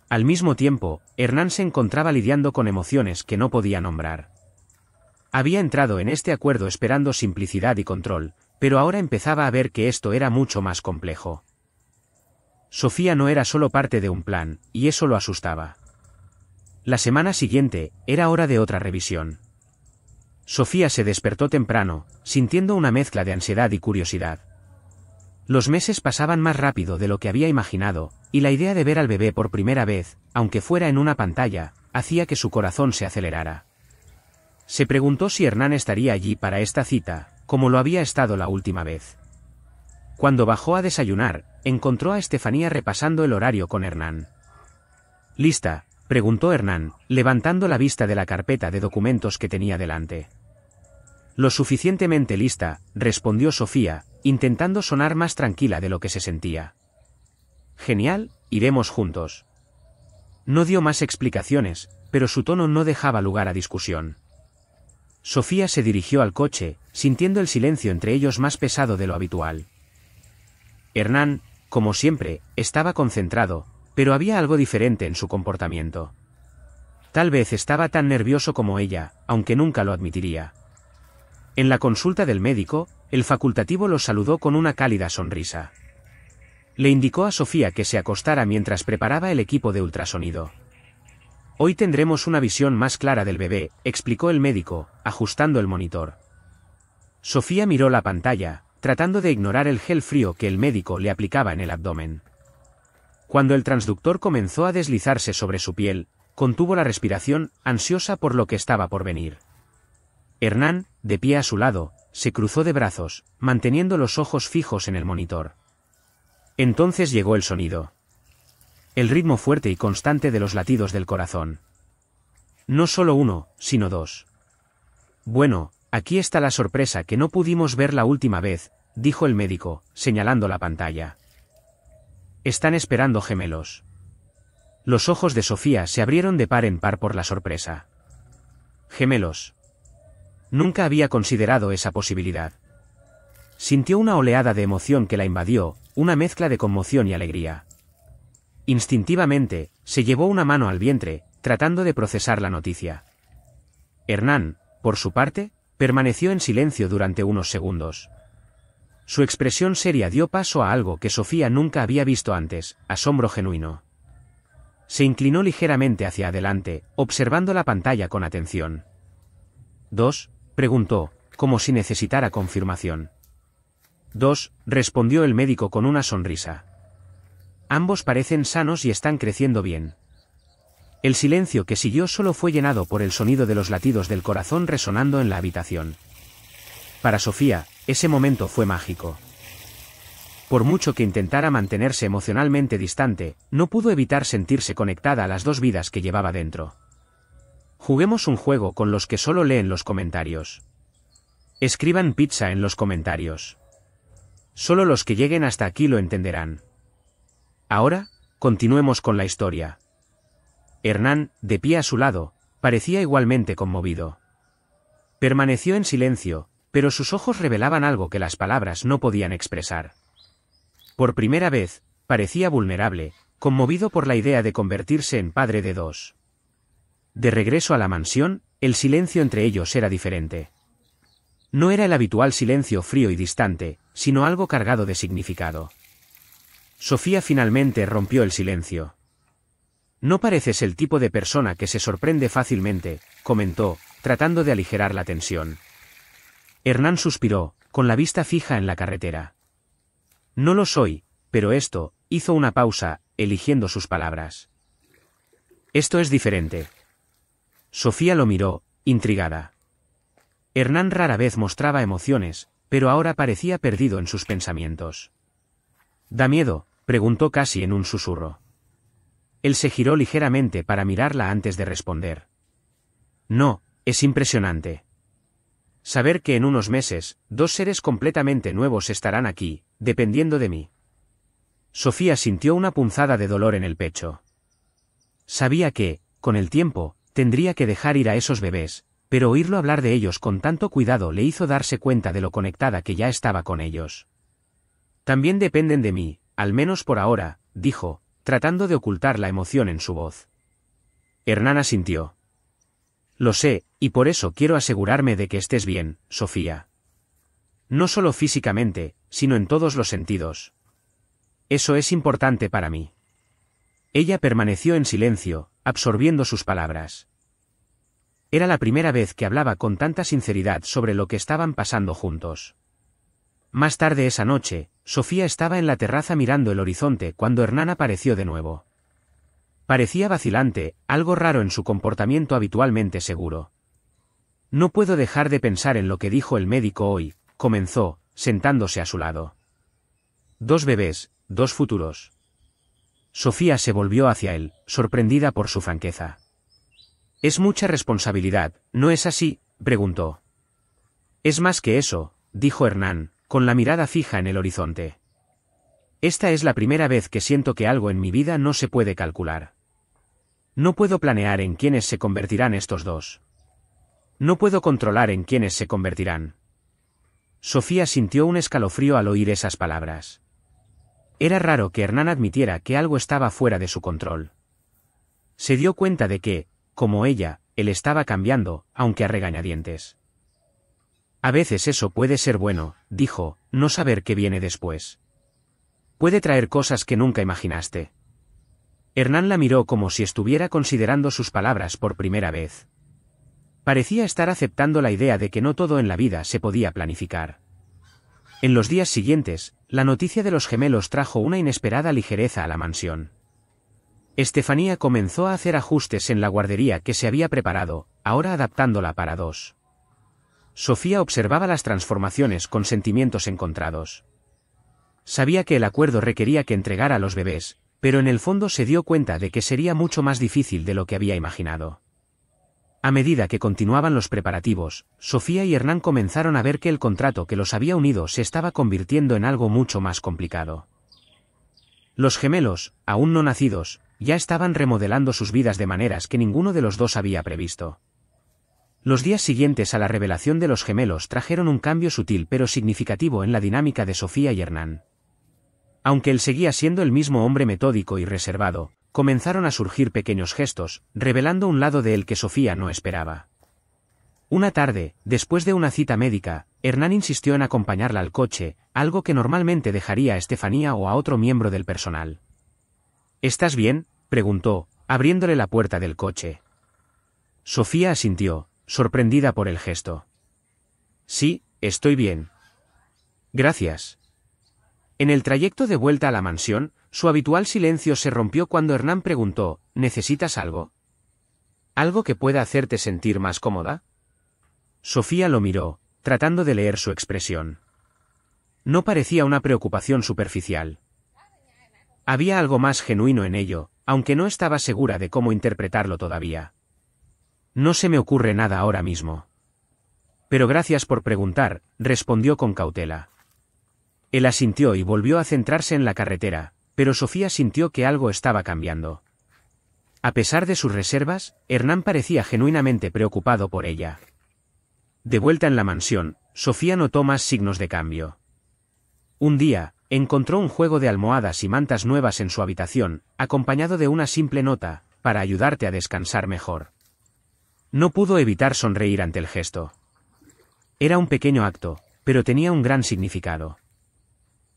Al mismo tiempo, Hernán se encontraba lidiando con emociones que no podía nombrar. Había entrado en este acuerdo esperando simplicidad y control, pero ahora empezaba a ver que esto era mucho más complejo. Sofía no era solo parte de un plan, y eso lo asustaba. La semana siguiente, era hora de otra revisión. Sofía se despertó temprano, sintiendo una mezcla de ansiedad y curiosidad. Los meses pasaban más rápido de lo que había imaginado, y la idea de ver al bebé por primera vez, aunque fuera en una pantalla, hacía que su corazón se acelerara. Se preguntó si Hernán estaría allí para esta cita, como lo había estado la última vez. Cuando bajó a desayunar, encontró a Estefanía repasando el horario con Hernán. «¿Lista?», preguntó Hernán, levantando la vista de la carpeta de documentos que tenía delante. «Lo suficientemente lista», respondió Sofía, intentando sonar más tranquila de lo que se sentía. «Genial, iremos juntos». No dio más explicaciones, pero su tono no dejaba lugar a discusión. Sofía se dirigió al coche, sintiendo el silencio entre ellos más pesado de lo habitual. Hernán, como siempre, estaba concentrado, pero había algo diferente en su comportamiento. Tal vez estaba tan nervioso como ella, aunque nunca lo admitiría. En la consulta del médico, el facultativo los saludó con una cálida sonrisa. Le indicó a Sofía que se acostara mientras preparaba el equipo de ultrasonido. «Hoy tendremos una visión más clara del bebé», explicó el médico, ajustando el monitor. Sofía miró la pantalla, tratando de ignorar el gel frío que el médico le aplicaba en el abdomen. Cuando el transductor comenzó a deslizarse sobre su piel, contuvo la respiración, ansiosa por lo que estaba por venir. Hernán, de pie a su lado, se cruzó de brazos, manteniendo los ojos fijos en el monitor. Entonces llegó el sonido. El ritmo fuerte y constante de los latidos del corazón. No solo uno, sino dos. «Bueno, aquí está la sorpresa que no pudimos ver la última vez», dijo el médico, señalando la pantalla. Están esperando gemelos. Los ojos de Sofía se abrieron de par en par por la sorpresa. Gemelos. Nunca había considerado esa posibilidad. Sintió una oleada de emoción que la invadió, una mezcla de conmoción y alegría. Instintivamente, se llevó una mano al vientre, tratando de procesar la noticia. Hernán, por su parte, permaneció en silencio durante unos segundos. Su expresión seria dio paso a algo que Sofía nunca había visto antes, asombro genuino. Se inclinó ligeramente hacia adelante, observando la pantalla con atención. ¿Dos?, preguntó, como si necesitara confirmación. «Dos», respondió el médico con una sonrisa. «Ambos parecen sanos y están creciendo bien». El silencio que siguió solo fue llenado por el sonido de los latidos del corazón resonando en la habitación. Para Sofía, ese momento fue mágico. Por mucho que intentara mantenerse emocionalmente distante, no pudo evitar sentirse conectada a las dos vidas que llevaba dentro. Juguemos un juego con los que solo leen los comentarios. Escriban pizza en los comentarios. Solo los que lleguen hasta aquí lo entenderán. Ahora, continuemos con la historia. Hernán, de pie a su lado, parecía igualmente conmovido. Permaneció en silencio, pero sus ojos revelaban algo que las palabras no podían expresar. Por primera vez, parecía vulnerable, conmovido por la idea de convertirse en padre de dos. De regreso a la mansión, el silencio entre ellos era diferente. No era el habitual silencio frío y distante, sino algo cargado de significado. Sofía finalmente rompió el silencio. «No pareces el tipo de persona que se sorprende fácilmente», comentó, tratando de aligerar la tensión. Hernán suspiró, con la vista fija en la carretera. «No lo soy, pero esto», hizo una pausa, eligiendo sus palabras. «Esto es diferente». Sofía lo miró, intrigada. Hernán rara vez mostraba emociones, pero ahora parecía perdido en sus pensamientos. «¿Da miedo?», preguntó casi en un susurro. Él se giró ligeramente para mirarla antes de responder. «No, es impresionante. Saber que en unos meses, dos seres completamente nuevos estarán aquí, dependiendo de mí». Sofía sintió una punzada de dolor en el pecho. Sabía que, con el tiempo, tendría que dejar ir a esos bebés, pero oírlo hablar de ellos con tanto cuidado le hizo darse cuenta de lo conectada que ya estaba con ellos. «También dependen de mí, al menos por ahora», dijo, tratando de ocultar la emoción en su voz. Hernán asintió. «Lo sé, y por eso quiero asegurarme de que estés bien, Sofía. No solo físicamente, sino en todos los sentidos. Eso es importante para mí». Ella permaneció en silencio, absorbiendo sus palabras. Era la primera vez que hablaba con tanta sinceridad sobre lo que estaban pasando juntos. Más tarde esa noche, Sofía estaba en la terraza mirando el horizonte cuando Hernán apareció de nuevo. Parecía vacilante, algo raro en su comportamiento habitualmente seguro. «No puedo dejar de pensar en lo que dijo el médico hoy», comenzó, sentándose a su lado. «Dos bebés, dos futuros». Sofía se volvió hacia él, sorprendida por su franqueza. «Es mucha responsabilidad, ¿no es así?», preguntó. «Es más que eso», dijo Hernán, con la mirada fija en el horizonte. «Esta es la primera vez que siento que algo en mi vida no se puede calcular. No puedo planear en quiénes se convertirán estos dos. No puedo controlar en quiénes se convertirán». Sofía sintió un escalofrío al oír esas palabras. Era raro que Hernán admitiera que algo estaba fuera de su control. Se dio cuenta de que, como ella, él estaba cambiando, aunque a regañadientes. «A veces eso puede ser bueno», dijo, «no saber qué viene después. Puede traer cosas que nunca imaginaste». Hernán la miró como si estuviera considerando sus palabras por primera vez. Parecía estar aceptando la idea de que no todo en la vida se podía planificar. En los días siguientes, la noticia de los gemelos trajo una inesperada ligereza a la mansión. Estefanía comenzó a hacer ajustes en la guardería que se había preparado, ahora adaptándola para dos. Sofía observaba las transformaciones con sentimientos encontrados. Sabía que el acuerdo requería que entregara a los bebés, pero en el fondo se dio cuenta de que sería mucho más difícil de lo que había imaginado. A medida que continuaban los preparativos, Sofía y Hernán comenzaron a ver que el contrato que los había unido se estaba convirtiendo en algo mucho más complicado. Los gemelos, aún no nacidos, ya estaban remodelando sus vidas de maneras que ninguno de los dos había previsto. Los días siguientes a la revelación de los gemelos trajeron un cambio sutil pero significativo en la dinámica de Sofía y Hernán. Aunque él seguía siendo el mismo hombre metódico y reservado, comenzaron a surgir pequeños gestos, revelando un lado de él que Sofía no esperaba. Una tarde, después de una cita médica, Hernán insistió en acompañarla al coche, algo que normalmente dejaría a Estefanía o a otro miembro del personal. ¿Estás bien?, preguntó, abriéndole la puerta del coche. Sofía asintió, sorprendida por el gesto. Sí, estoy bien. Gracias. En el trayecto de vuelta a la mansión, su habitual silencio se rompió cuando Hernán preguntó, ¿necesitas algo? ¿Algo que pueda hacerte sentir más cómoda? Sofía lo miró, tratando de leer su expresión. No parecía una preocupación superficial. Había algo más genuino en ello, aunque no estaba segura de cómo interpretarlo todavía. No se me ocurre nada ahora mismo. Pero gracias por preguntar, respondió con cautela. Él asintió y volvió a centrarse en la carretera, pero Sofía sintió que algo estaba cambiando. A pesar de sus reservas, Hernán parecía genuinamente preocupado por ella. De vuelta en la mansión, Sofía notó más signos de cambio. Un día, encontró un juego de almohadas y mantas nuevas en su habitación, acompañado de una simple nota, para ayudarte a descansar mejor. No pudo evitar sonreír ante el gesto. Era un pequeño acto, pero tenía un gran significado.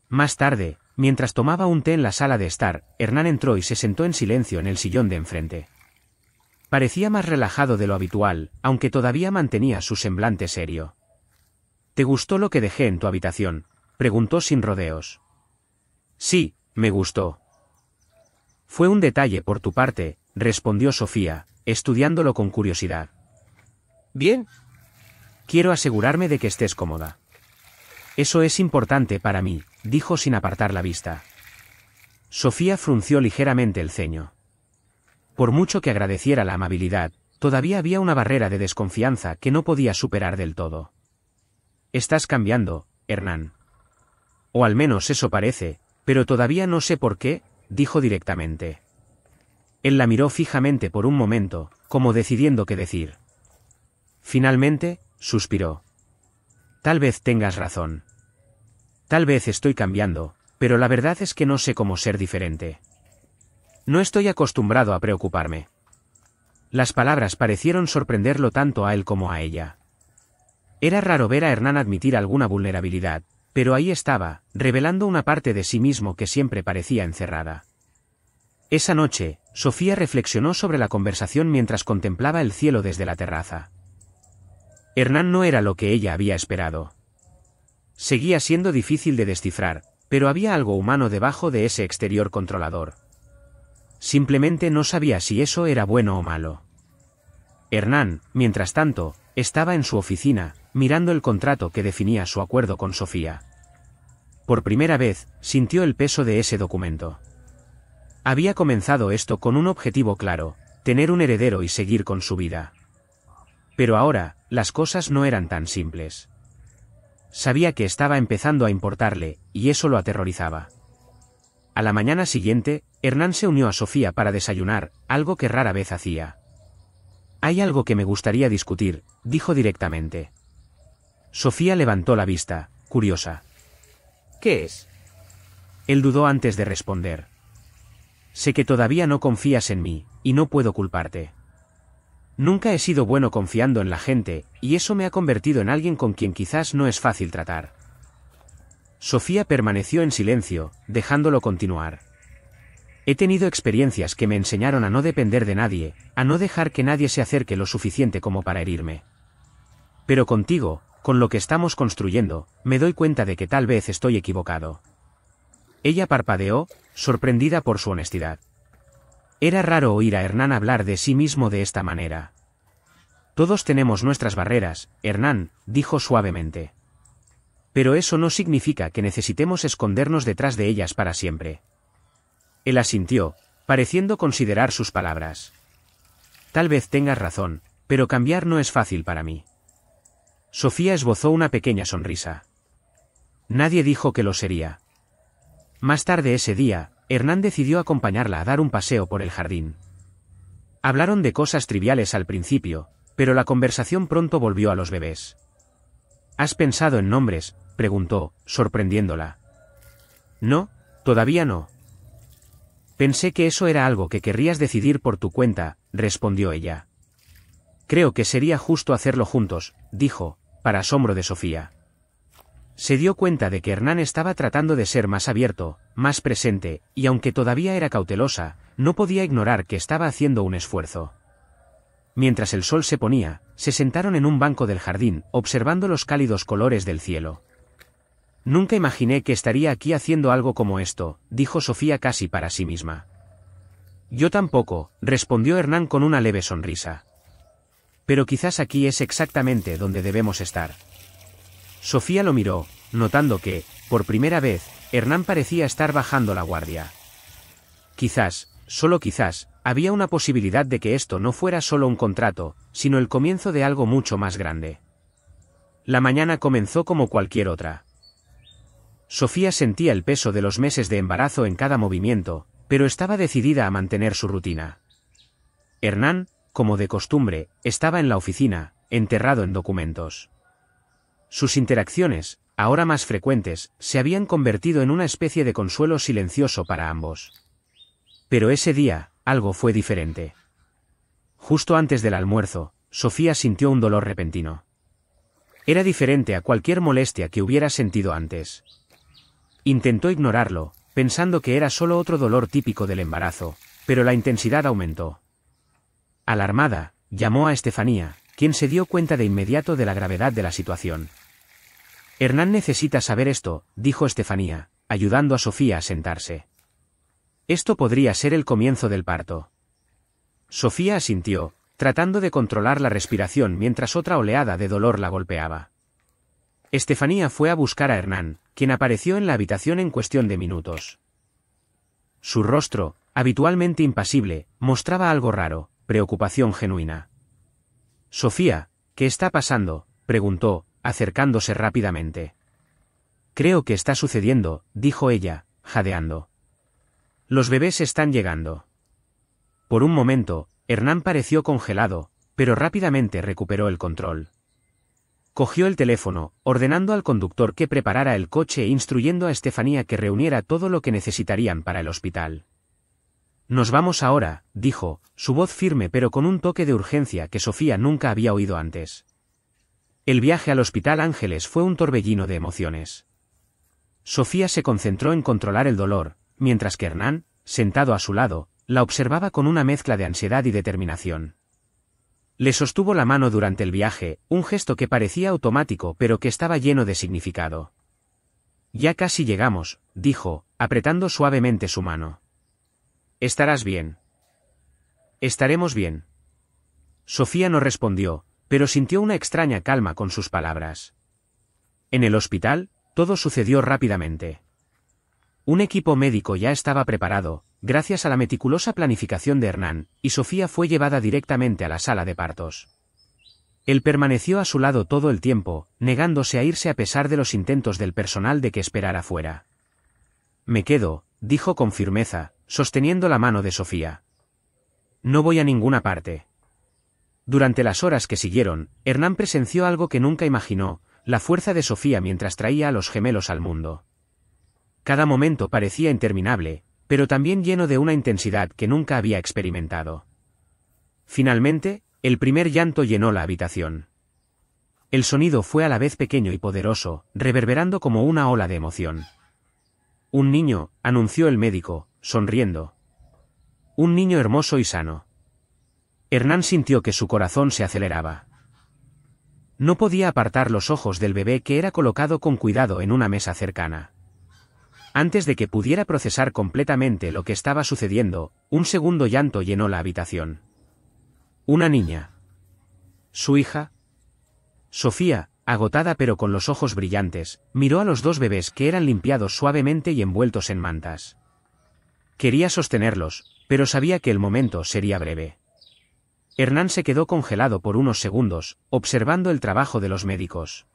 Más tarde, mientras tomaba un té en la sala de estar, Hernán entró y se sentó en silencio en el sillón de enfrente. Parecía más relajado de lo habitual, aunque todavía mantenía su semblante serio. ¿Te gustó lo que dejé en tu habitación?, preguntó sin rodeos. Sí, me gustó. Fue un detalle por tu parte, respondió Sofía, estudiándolo con curiosidad. Bien. Quiero asegurarme de que estés cómoda. Eso es importante para mí, dijo sin apartar la vista. Sofía frunció ligeramente el ceño. Por mucho que agradeciera la amabilidad, todavía había una barrera de desconfianza que no podía superar del todo. Estás cambiando, Hernán. O al menos eso parece, pero todavía no sé por qué, dijo directamente. Él la miró fijamente por un momento, como decidiendo qué decir. Finalmente, suspiró. Tal vez tengas razón. Tal vez estoy cambiando, pero la verdad es que no sé cómo ser diferente. No estoy acostumbrado a preocuparme. Las palabras parecieron sorprenderlo tanto a él como a ella. Era raro ver a Hernán admitir alguna vulnerabilidad, pero ahí estaba, revelando una parte de sí mismo que siempre parecía encerrada. Esa noche, Sofía reflexionó sobre la conversación mientras contemplaba el cielo desde la terraza. Hernán no era lo que ella había esperado. Seguía siendo difícil de descifrar, pero había algo humano debajo de ese exterior controlador. Simplemente no sabía si eso era bueno o malo. Hernán, mientras tanto, estaba en su oficina, mirando el contrato que definía su acuerdo con Sofía. Por primera vez, sintió el peso de ese documento. Había comenzado esto con un objetivo claro, tener un heredero y seguir con su vida. Pero ahora, las cosas no eran tan simples. Sabía que estaba empezando a importarle, y eso lo aterrorizaba. A la mañana siguiente, Hernán se unió a Sofía para desayunar, algo que rara vez hacía. Hay algo que me gustaría discutir, dijo directamente. Sofía levantó la vista, curiosa. ¿Qué es? Él dudó antes de responder. Sé que todavía no confías en mí, y no puedo culparte. Nunca he sido bueno confiando en la gente, y eso me ha convertido en alguien con quien quizás no es fácil tratar. Sofía permaneció en silencio, dejándolo continuar. He tenido experiencias que me enseñaron a no depender de nadie, a no dejar que nadie se acerque lo suficiente como para herirme. Pero contigo, con lo que estamos construyendo, me doy cuenta de que tal vez estoy equivocado. Ella parpadeó, sorprendida por su honestidad. Era raro oír a Hernán hablar de sí mismo de esta manera. Todos tenemos nuestras barreras, Hernán, dijo suavemente. Pero eso no significa que necesitemos escondernos detrás de ellas para siempre. Él asintió, pareciendo considerar sus palabras. Tal vez tengas razón, pero cambiar no es fácil para mí. Sofía esbozó una pequeña sonrisa. Nadie dijo que lo sería. Más tarde ese día, Hernán decidió acompañarla a dar un paseo por el jardín. Hablaron de cosas triviales al principio, pero la conversación pronto volvió a los bebés. ¿Has pensado en nombres?, preguntó, sorprendiéndola. No, todavía no. Pensé que eso era algo que querrías decidir por tu cuenta, respondió ella. Creo que sería justo hacerlo juntos, dijo, para asombro de Sofía. Se dio cuenta de que Hernán estaba tratando de ser más abierto, más presente, y aunque todavía era cautelosa, no podía ignorar que estaba haciendo un esfuerzo. Mientras el sol se ponía, se sentaron en un banco del jardín, observando los cálidos colores del cielo. Nunca imaginé que estaría aquí haciendo algo como esto, dijo Sofía casi para sí misma. Yo tampoco, respondió Hernán con una leve sonrisa. Pero quizás aquí es exactamente donde debemos estar. Sofía lo miró, notando que, por primera vez, Hernán parecía estar bajando la guardia. Quizás, solo quizás, había una posibilidad de que esto no fuera solo un contrato, sino el comienzo de algo mucho más grande. La mañana comenzó como cualquier otra. Sofía sentía el peso de los meses de embarazo en cada movimiento, pero estaba decidida a mantener su rutina. Hernán, como de costumbre, estaba en la oficina, enterrado en documentos. Sus interacciones, ahora más frecuentes, se habían convertido en una especie de consuelo silencioso para ambos. Pero ese día, algo fue diferente. Justo antes del almuerzo, Sofía sintió un dolor repentino. Era diferente a cualquier molestia que hubiera sentido antes. Intentó ignorarlo, pensando que era solo otro dolor típico del embarazo, pero la intensidad aumentó. Alarmada, llamó a Estefanía, quien se dio cuenta de inmediato de la gravedad de la situación. Hernán necesita saber esto, dijo Estefanía, ayudando a Sofía a sentarse. Esto podría ser el comienzo del parto. Sofía asintió, tratando de controlar la respiración mientras otra oleada de dolor la golpeaba. Estefanía fue a buscar a Hernán, quien apareció en la habitación en cuestión de minutos. Su rostro, habitualmente impasible, mostraba algo raro, preocupación genuina. Sofía, ¿qué está pasando?, preguntó, acercándose rápidamente. Creo que está sucediendo, dijo ella, jadeando. Los bebés están llegando. Por un momento, Hernán pareció congelado, pero rápidamente recuperó el control. Cogió el teléfono, ordenando al conductor que preparara el coche e instruyendo a Estefanía que reuniera todo lo que necesitarían para el hospital. Nos vamos ahora, dijo, su voz firme pero con un toque de urgencia que Sofía nunca había oído antes. El viaje al Hospital Ángeles fue un torbellino de emociones. Sofía se concentró en controlar el dolor, mientras que Hernán, sentado a su lado, la observaba con una mezcla de ansiedad y determinación. Le sostuvo la mano durante el viaje, un gesto que parecía automático pero que estaba lleno de significado. Ya casi llegamos, dijo, apretando suavemente su mano. Estarás bien. Estaremos bien. Sofía no respondió, pero sintió una extraña calma con sus palabras. En el hospital, todo sucedió rápidamente. Un equipo médico ya estaba preparado, gracias a la meticulosa planificación de Hernán, y Sofía fue llevada directamente a la sala de partos. Él permaneció a su lado todo el tiempo, negándose a irse a pesar de los intentos del personal de que esperara fuera. Me quedo, dijo con firmeza, sosteniendo la mano de Sofía. No voy a ninguna parte. Durante las horas que siguieron, Hernán presenció algo que nunca imaginó, la fuerza de Sofía mientras traía a los gemelos al mundo. Cada momento parecía interminable, pero también lleno de una intensidad que nunca había experimentado. Finalmente, el primer llanto llenó la habitación. El sonido fue a la vez pequeño y poderoso, reverberando como una ola de emoción. Un niño, anunció el médico, sonriendo. Un niño hermoso y sano. Hernán sintió que su corazón se aceleraba. No podía apartar los ojos del bebé que era colocado con cuidado en una mesa cercana. Antes de que pudiera procesar completamente lo que estaba sucediendo, un segundo llanto llenó la habitación. Una niña. ¿Su hija? Sofía, agotada pero con los ojos brillantes, miró a los dos bebés que eran limpiados suavemente y envueltos en mantas. Quería sostenerlos, pero sabía que el momento sería breve. Hernán se quedó congelado por unos segundos, observando el trabajo de los médicos.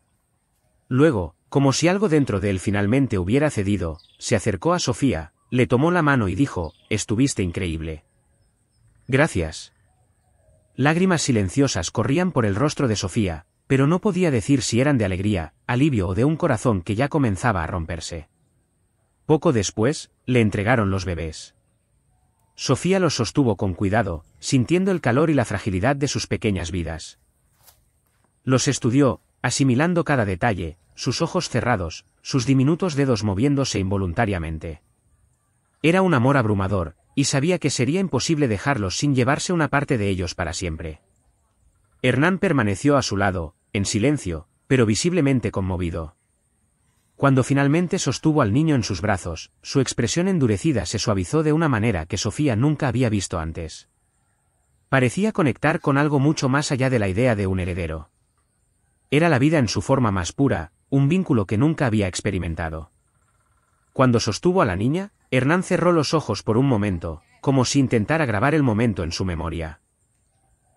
Luego, como si algo dentro de él finalmente hubiera cedido, se acercó a Sofía, le tomó la mano y dijo, «Estuviste increíble». «Gracias». Lágrimas silenciosas corrían por el rostro de Sofía, pero no podía decir si eran de alegría, alivio o de un corazón que ya comenzaba a romperse. Poco después, le entregaron los bebés. Sofía los sostuvo con cuidado, sintiendo el calor y la fragilidad de sus pequeñas vidas. Los estudió, asimilando cada detalle, sus ojos cerrados, sus diminutos dedos moviéndose involuntariamente. Era un amor abrumador, y sabía que sería imposible dejarlos sin llevarse una parte de ellos para siempre. Hernán permaneció a su lado, en silencio, pero visiblemente conmovido. Cuando finalmente sostuvo al niño en sus brazos, su expresión endurecida se suavizó de una manera que Sofía nunca había visto antes. Parecía conectar con algo mucho más allá de la idea de un heredero. Era la vida en su forma más pura, un vínculo que nunca había experimentado. Cuando sostuvo a la niña, Hernán cerró los ojos por un momento, como si intentara grabar el momento en su memoria.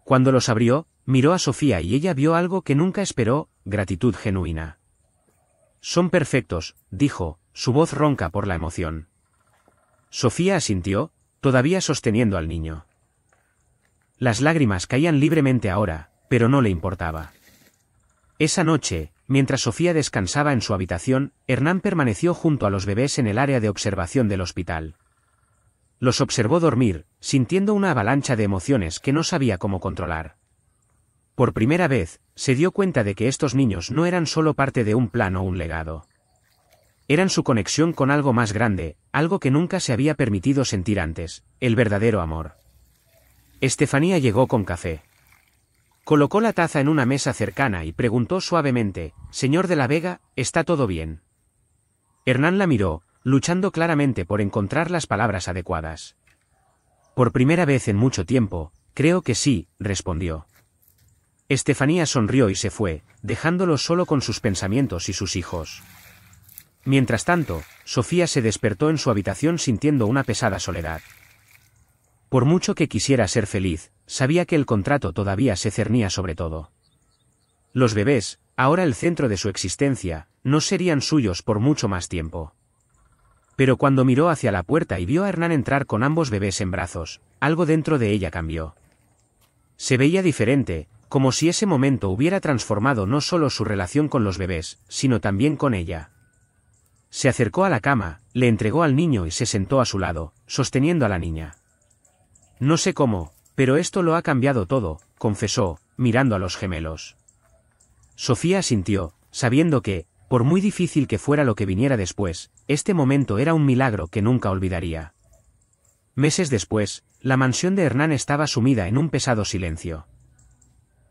Cuando los abrió, miró a Sofía y ella vio algo que nunca esperó, gratitud genuina. «Son perfectos», dijo, su voz ronca por la emoción. Sofía asintió, todavía sosteniendo al niño. Las lágrimas caían libremente ahora, pero no le importaba. Esa noche, mientras Sofía descansaba en su habitación, Hernán permaneció junto a los bebés en el área de observación del hospital. Los observó dormir, sintiendo una avalancha de emociones que no sabía cómo controlar. Por primera vez, se dio cuenta de que estos niños no eran solo parte de un plan o un legado. Eran su conexión con algo más grande, algo que nunca se había permitido sentir antes, el verdadero amor. Estefanía llegó con café. Colocó la taza en una mesa cercana y preguntó suavemente, «Señor de la Vega, ¿está todo bien?». Hernán la miró, luchando claramente por encontrar las palabras adecuadas. «Por primera vez en mucho tiempo, creo que sí», respondió. Estefanía sonrió y se fue, dejándolo solo con sus pensamientos y sus hijos. Mientras tanto, Sofía se despertó en su habitación sintiendo una pesada soledad. Por mucho que quisiera ser feliz, sabía que el contrato todavía se cernía sobre todo. Los bebés, ahora el centro de su existencia, no serían suyos por mucho más tiempo. Pero cuando miró hacia la puerta y vio a Hernán entrar con ambos bebés en brazos, algo dentro de ella cambió. Se veía diferente, como si ese momento hubiera transformado no solo su relación con los bebés, sino también con ella. Se acercó a la cama, le entregó al niño y se sentó a su lado, sosteniendo a la niña. «No sé cómo, pero esto lo ha cambiado todo», confesó, mirando a los gemelos. Sofía asintió, sabiendo que, por muy difícil que fuera lo que viniera después, este momento era un milagro que nunca olvidaría. Meses después, la mansión de Hernán estaba sumida en un pesado silencio.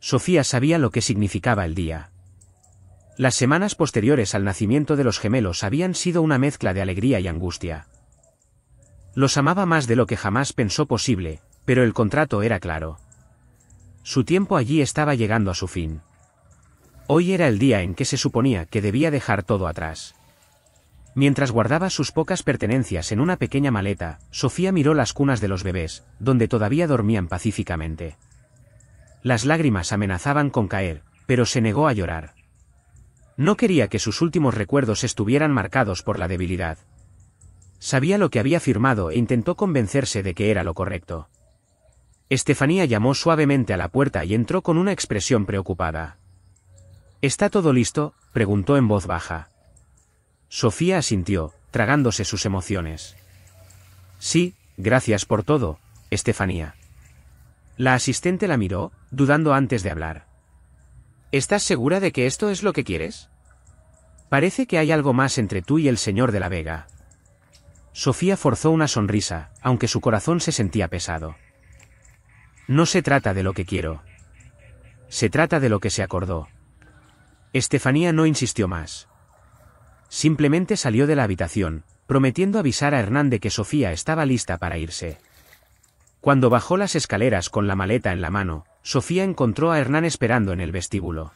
Sofía sabía lo que significaba el día. Las semanas posteriores al nacimiento de los gemelos habían sido una mezcla de alegría y angustia. Los amaba más de lo que jamás pensó posible, pero el contrato era claro. Su tiempo allí estaba llegando a su fin. Hoy era el día en que se suponía que debía dejar todo atrás. Mientras guardaba sus pocas pertenencias en una pequeña maleta, Sofía miró las cunas de los bebés, donde todavía dormían pacíficamente. Las lágrimas amenazaban con caer, pero se negó a llorar. No quería que sus últimos recuerdos estuvieran marcados por la debilidad. Sabía lo que había firmado e intentó convencerse de que era lo correcto. Estefanía llamó suavemente a la puerta y entró con una expresión preocupada. ¿Está todo listo?, preguntó en voz baja. Sofía asintió, tragándose sus emociones. «Sí, gracias por todo, Estefanía». La asistente la miró, dudando antes de hablar. «¿Estás segura de que esto es lo que quieres? Parece que hay algo más entre tú y el señor de la Vega». Sofía forzó una sonrisa, aunque su corazón se sentía pesado. «No se trata de lo que quiero. Se trata de lo que se acordó». Estefanía no insistió más. Simplemente salió de la habitación, prometiendo avisar a Hernán de que Sofía estaba lista para irse. Cuando bajó las escaleras con la maleta en la mano, Sofía encontró a Hernán esperando en el vestíbulo.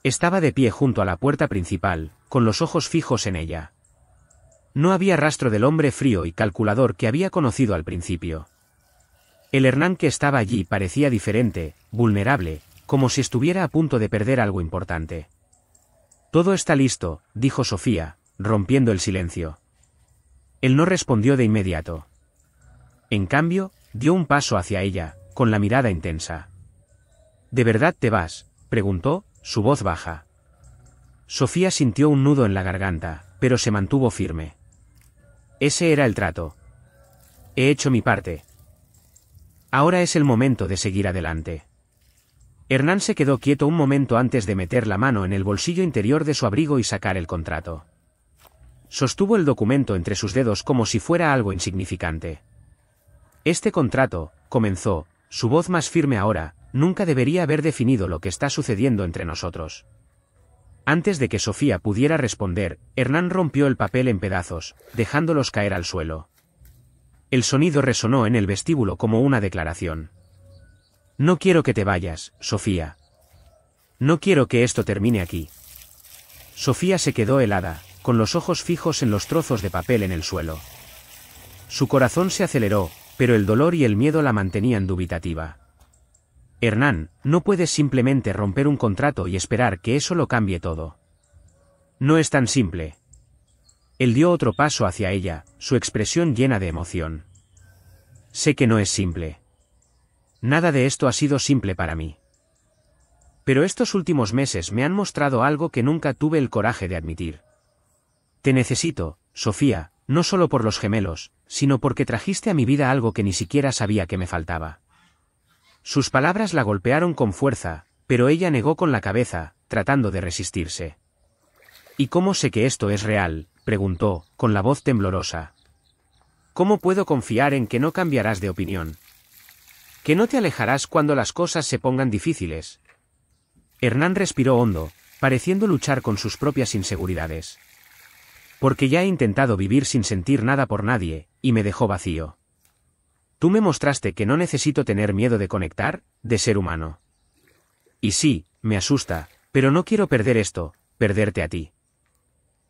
Estaba de pie junto a la puerta principal, con los ojos fijos en ella. No había rastro del hombre frío y calculador que había conocido al principio. El Hernán que estaba allí parecía diferente, vulnerable, como si estuviera a punto de perder algo importante. «Todo está listo», dijo Sofía, rompiendo el silencio. Él no respondió de inmediato. En cambio, dio un paso hacia ella, con la mirada intensa. ¿De verdad te vas?, preguntó, su voz baja. Sofía sintió un nudo en la garganta, pero se mantuvo firme. Ese era el trato. He hecho mi parte. Ahora es el momento de seguir adelante. Hernán se quedó quieto un momento antes de meter la mano en el bolsillo interior de su abrigo y sacar el contrato. Sostuvo el documento entre sus dedos como si fuera algo insignificante. Este contrato, comenzó, su voz más firme ahora, nunca debería haber definido lo que está sucediendo entre nosotros. Antes de que Sofía pudiera responder, Hernán rompió el papel en pedazos, dejándolos caer al suelo. El sonido resonó en el vestíbulo como una declaración. No quiero que te vayas, Sofía. No quiero que esto termine aquí. Sofía se quedó helada, con los ojos fijos en los trozos de papel en el suelo. Su corazón se aceleró, pero el dolor y el miedo la mantenían dubitativa. Hernán, no puedes simplemente romper un contrato y esperar que eso lo cambie todo. No es tan simple. Él dio otro paso hacia ella, su expresión llena de emoción. Sé que no es simple. Nada de esto ha sido simple para mí. Pero estos últimos meses me han mostrado algo que nunca tuve el coraje de admitir. Te necesito, Sofía, no solo por los gemelos, sino porque trajiste a mi vida algo que ni siquiera sabía que me faltaba. Sus palabras la golpearon con fuerza, pero ella negó con la cabeza, tratando de resistirse. ¿Y cómo sé que esto es real?, preguntó, con la voz temblorosa. ¿Cómo puedo confiar en que no cambiarás de opinión? ¿Que no te alejarás cuando las cosas se pongan difíciles? Hernán respiró hondo, pareciendo luchar con sus propias inseguridades. Porque ya he intentado vivir sin sentir nada por nadie, y me dejó vacío. Tú me mostraste que no necesito tener miedo de conectar, de ser humano. Y sí, me asusta, pero no quiero perder esto, perderte a ti.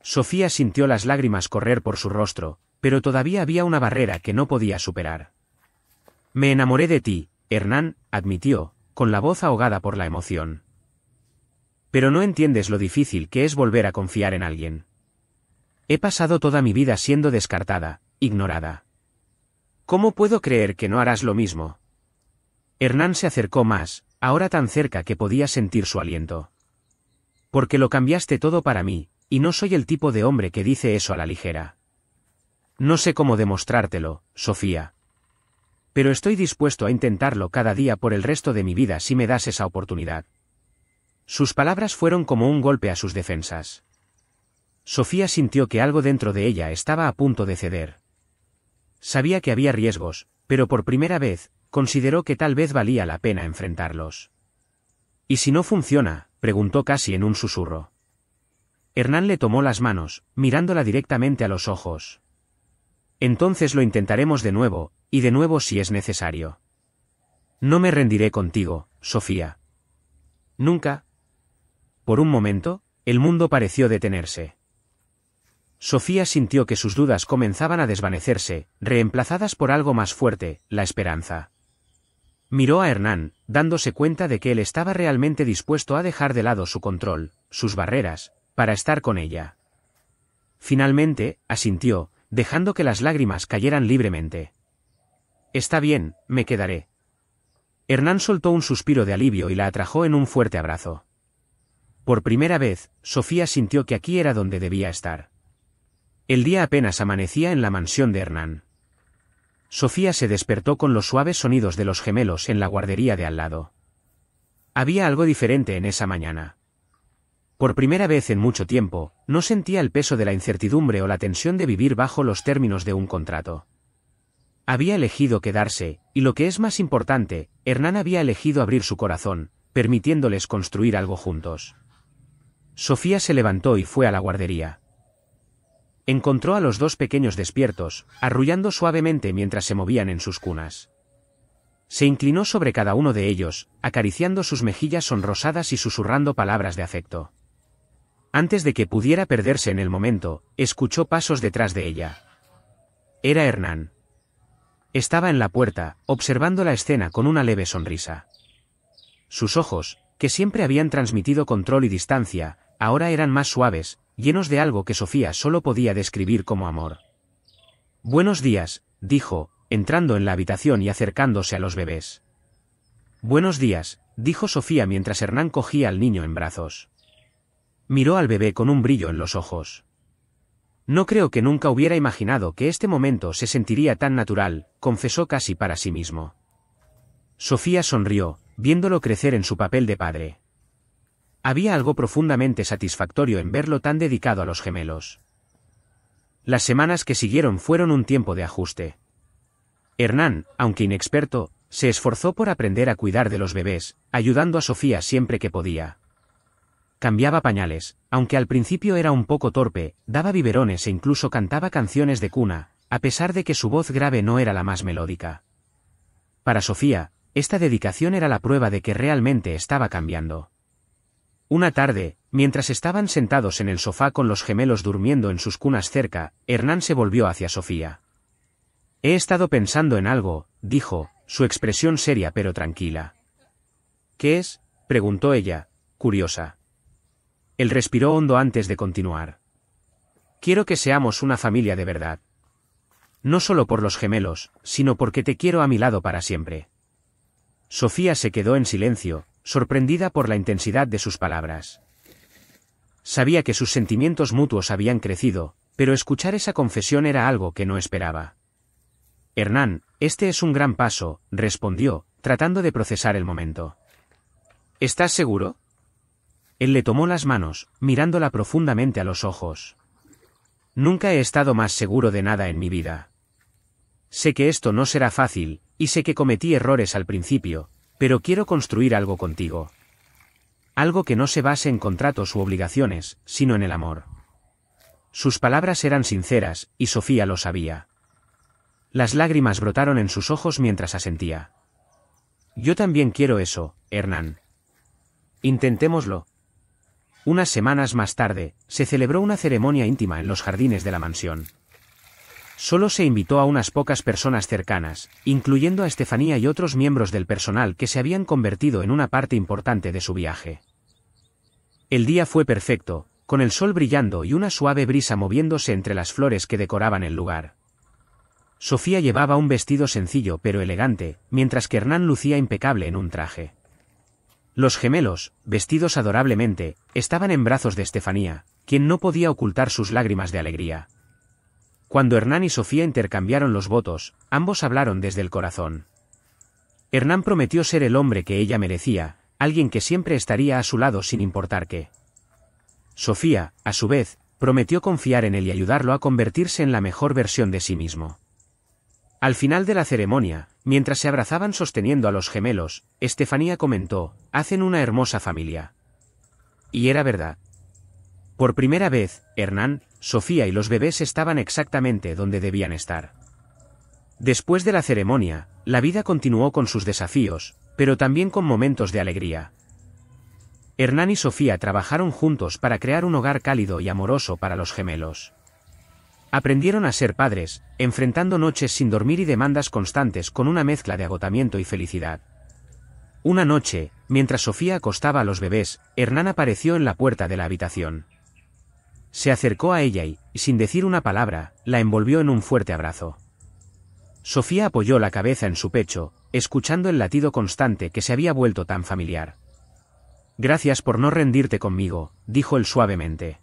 Sofía sintió las lágrimas correr por su rostro, pero todavía había una barrera que no podía superar. Me enamoré de ti, Hernán, admitió, con la voz ahogada por la emoción. Pero no entiendes lo difícil que es volver a confiar en alguien. He pasado toda mi vida siendo descartada, ignorada. ¿Cómo puedo creer que no harás lo mismo? Hernán se acercó más, ahora tan cerca que podía sentir su aliento. Porque lo cambiaste todo para mí, y no soy el tipo de hombre que dice eso a la ligera. No sé cómo demostrártelo, Sofía. Pero estoy dispuesto a intentarlo cada día por el resto de mi vida si me das esa oportunidad. Sus palabras fueron como un golpe a sus defensas. Sofía sintió que algo dentro de ella estaba a punto de ceder. Sabía que había riesgos, pero por primera vez, consideró que tal vez valía la pena enfrentarlos. ¿Y si no funciona?, preguntó casi en un susurro. Hernán le tomó las manos, mirándola directamente a los ojos. Entonces lo intentaremos de nuevo, y de nuevo si es necesario. No me rendiré contigo, Sofía. Nunca. Por un momento, el mundo pareció detenerse. Sofía sintió que sus dudas comenzaban a desvanecerse, reemplazadas por algo más fuerte, la esperanza. Miró a Hernán, dándose cuenta de que él estaba realmente dispuesto a dejar de lado su control, sus barreras, para estar con ella. Finalmente, asintió, dejando que las lágrimas cayeran libremente. Está bien, me quedaré. Hernán soltó un suspiro de alivio y la atrajo en un fuerte abrazo. Por primera vez, Sofía sintió que aquí era donde debía estar. El día apenas amanecía en la mansión de Hernán. Sofía se despertó con los suaves sonidos de los gemelos en la guardería de al lado. Había algo diferente en esa mañana. Por primera vez en mucho tiempo, no sentía el peso de la incertidumbre o la tensión de vivir bajo los términos de un contrato. Había elegido quedarse, y lo que es más importante, Hernán había elegido abrir su corazón, permitiéndoles construir algo juntos. Sofía se levantó y fue a la guardería. Encontró a los dos pequeños despiertos, arrullando suavemente mientras se movían en sus cunas. Se inclinó sobre cada uno de ellos, acariciando sus mejillas sonrosadas y susurrando palabras de afecto. Antes de que pudiera perderse en el momento, escuchó pasos detrás de ella. Era Hernán. Estaba en la puerta, observando la escena con una leve sonrisa. Sus ojos, que siempre habían transmitido control y distancia, ahora eran más suaves, llenos de algo que Sofía solo podía describir como amor. Buenos días, dijo, entrando en la habitación y acercándose a los bebés. Buenos días, dijo Sofía mientras Hernán cogía al niño en brazos. Miró al bebé con un brillo en los ojos. No creo que nunca hubiera imaginado que este momento se sentiría tan natural, confesó casi para sí mismo. Sofía sonrió, viéndolo crecer en su papel de padre. Había algo profundamente satisfactorio en verlo tan dedicado a los gemelos. Las semanas que siguieron fueron un tiempo de ajuste. Hernán, aunque inexperto, se esforzó por aprender a cuidar de los bebés, ayudando a Sofía siempre que podía. Cambiaba pañales, aunque al principio era un poco torpe, daba biberones e incluso cantaba canciones de cuna, a pesar de que su voz grave no era la más melódica. Para Sofía, esta dedicación era la prueba de que realmente estaba cambiando. Una tarde, mientras estaban sentados en el sofá con los gemelos durmiendo en sus cunas cerca, Hernán se volvió hacia Sofía. He estado pensando en algo, dijo, su expresión seria pero tranquila. ¿Qué es?, preguntó ella, curiosa. Él respiró hondo antes de continuar. Quiero que seamos una familia de verdad. No solo por los gemelos, sino porque te quiero a mi lado para siempre. Sofía se quedó en silencio, sorprendida por la intensidad de sus palabras. Sabía que sus sentimientos mutuos habían crecido, pero escuchar esa confesión era algo que no esperaba. Hernán, este es un gran paso, respondió, tratando de procesar el momento. ¿Estás seguro? Él le tomó las manos, mirándola profundamente a los ojos. Nunca he estado más seguro de nada en mi vida. Sé que esto no será fácil, y sé que cometí errores al principio, pero quiero construir algo contigo. Algo que no se base en contratos u obligaciones, sino en el amor. Sus palabras eran sinceras, y Sofía lo sabía. Las lágrimas brotaron en sus ojos mientras asentía. Yo también quiero eso, Hernán. Intentémoslo. Unas semanas más tarde, se celebró una ceremonia íntima en los jardines de la mansión. Solo se invitó a unas pocas personas cercanas, incluyendo a Estefanía y otros miembros del personal que se habían convertido en una parte importante de su viaje. El día fue perfecto, con el sol brillando y una suave brisa moviéndose entre las flores que decoraban el lugar. Sofía llevaba un vestido sencillo pero elegante, mientras que Hernán lucía impecable en un traje. Los gemelos, vestidos adorablemente, estaban en brazos de Estefanía, quien no podía ocultar sus lágrimas de alegría. Cuando Hernán y Sofía intercambiaron los votos, ambos hablaron desde el corazón. Hernán prometió ser el hombre que ella merecía, alguien que siempre estaría a su lado sin importar qué. Sofía, a su vez, prometió confiar en él y ayudarlo a convertirse en la mejor versión de sí mismo. Al final de la ceremonia, mientras se abrazaban sosteniendo a los gemelos, Estefanía comentó, hacen una hermosa familia. Y era verdad. Por primera vez, Hernán, Sofía y los bebés estaban exactamente donde debían estar. Después de la ceremonia, la vida continuó con sus desafíos, pero también con momentos de alegría. Hernán y Sofía trabajaron juntos para crear un hogar cálido y amoroso para los gemelos. Aprendieron a ser padres, enfrentando noches sin dormir y demandas constantes con una mezcla de agotamiento y felicidad. Una noche, mientras Sofía acostaba a los bebés, Hernán apareció en la puerta de la habitación. Se acercó a ella y, sin decir una palabra, la envolvió en un fuerte abrazo. Sofía apoyó la cabeza en su pecho, escuchando el latido constante que se había vuelto tan familiar. Gracias por no rendirte conmigo, dijo él suavemente.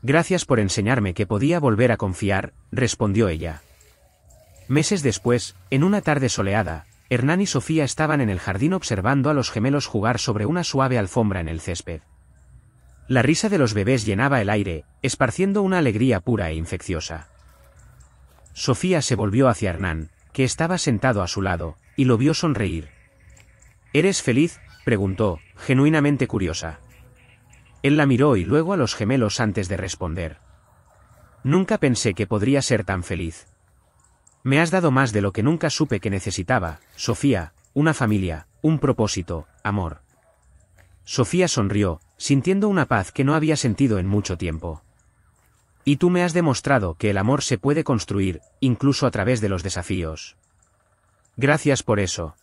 Gracias por enseñarme que podía volver a confiar, respondió ella. Meses después, en una tarde soleada, Hernán y Sofía estaban en el jardín observando a los gemelos jugar sobre una suave alfombra en el césped. La risa de los bebés llenaba el aire, esparciendo una alegría pura e infecciosa. Sofía se volvió hacia Hernán, que estaba sentado a su lado, y lo vio sonreír. ¿Eres feliz?, preguntó, genuinamente curiosa. Él la miró y luego a los gemelos antes de responder. Nunca pensé que podría ser tan feliz. Me has dado más de lo que nunca supe que necesitaba, Sofía, una familia, un propósito, amor. Sofía sonrió, sintiendo una paz que no había sentido en mucho tiempo. Y tú me has demostrado que el amor se puede construir, incluso a través de los desafíos. Gracias por eso.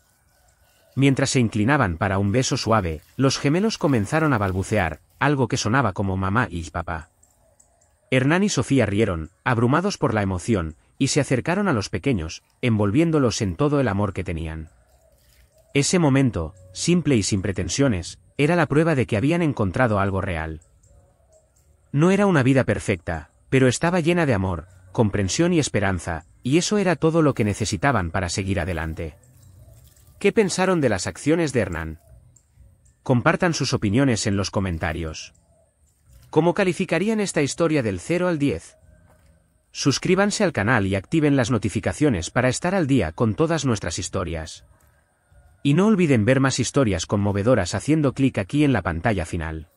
Mientras se inclinaban para un beso suave, los gemelos comenzaron a balbucear, algo que sonaba como mamá y papá. Hernán y Sofía rieron, abrumados por la emoción, y se acercaron a los pequeños, envolviéndolos en todo el amor que tenían. Ese momento, simple y sin pretensiones, era la prueba de que habían encontrado algo real. No era una vida perfecta, pero estaba llena de amor, comprensión y esperanza, y eso era todo lo que necesitaban para seguir adelante. ¿Qué pensaron de las acciones de Hernán? Compartan sus opiniones en los comentarios. ¿Cómo calificarían esta historia del 0 al 10? Suscríbanse al canal y activen las notificaciones para estar al día con todas nuestras historias. Y no olviden ver más historias conmovedoras haciendo clic aquí en la pantalla final.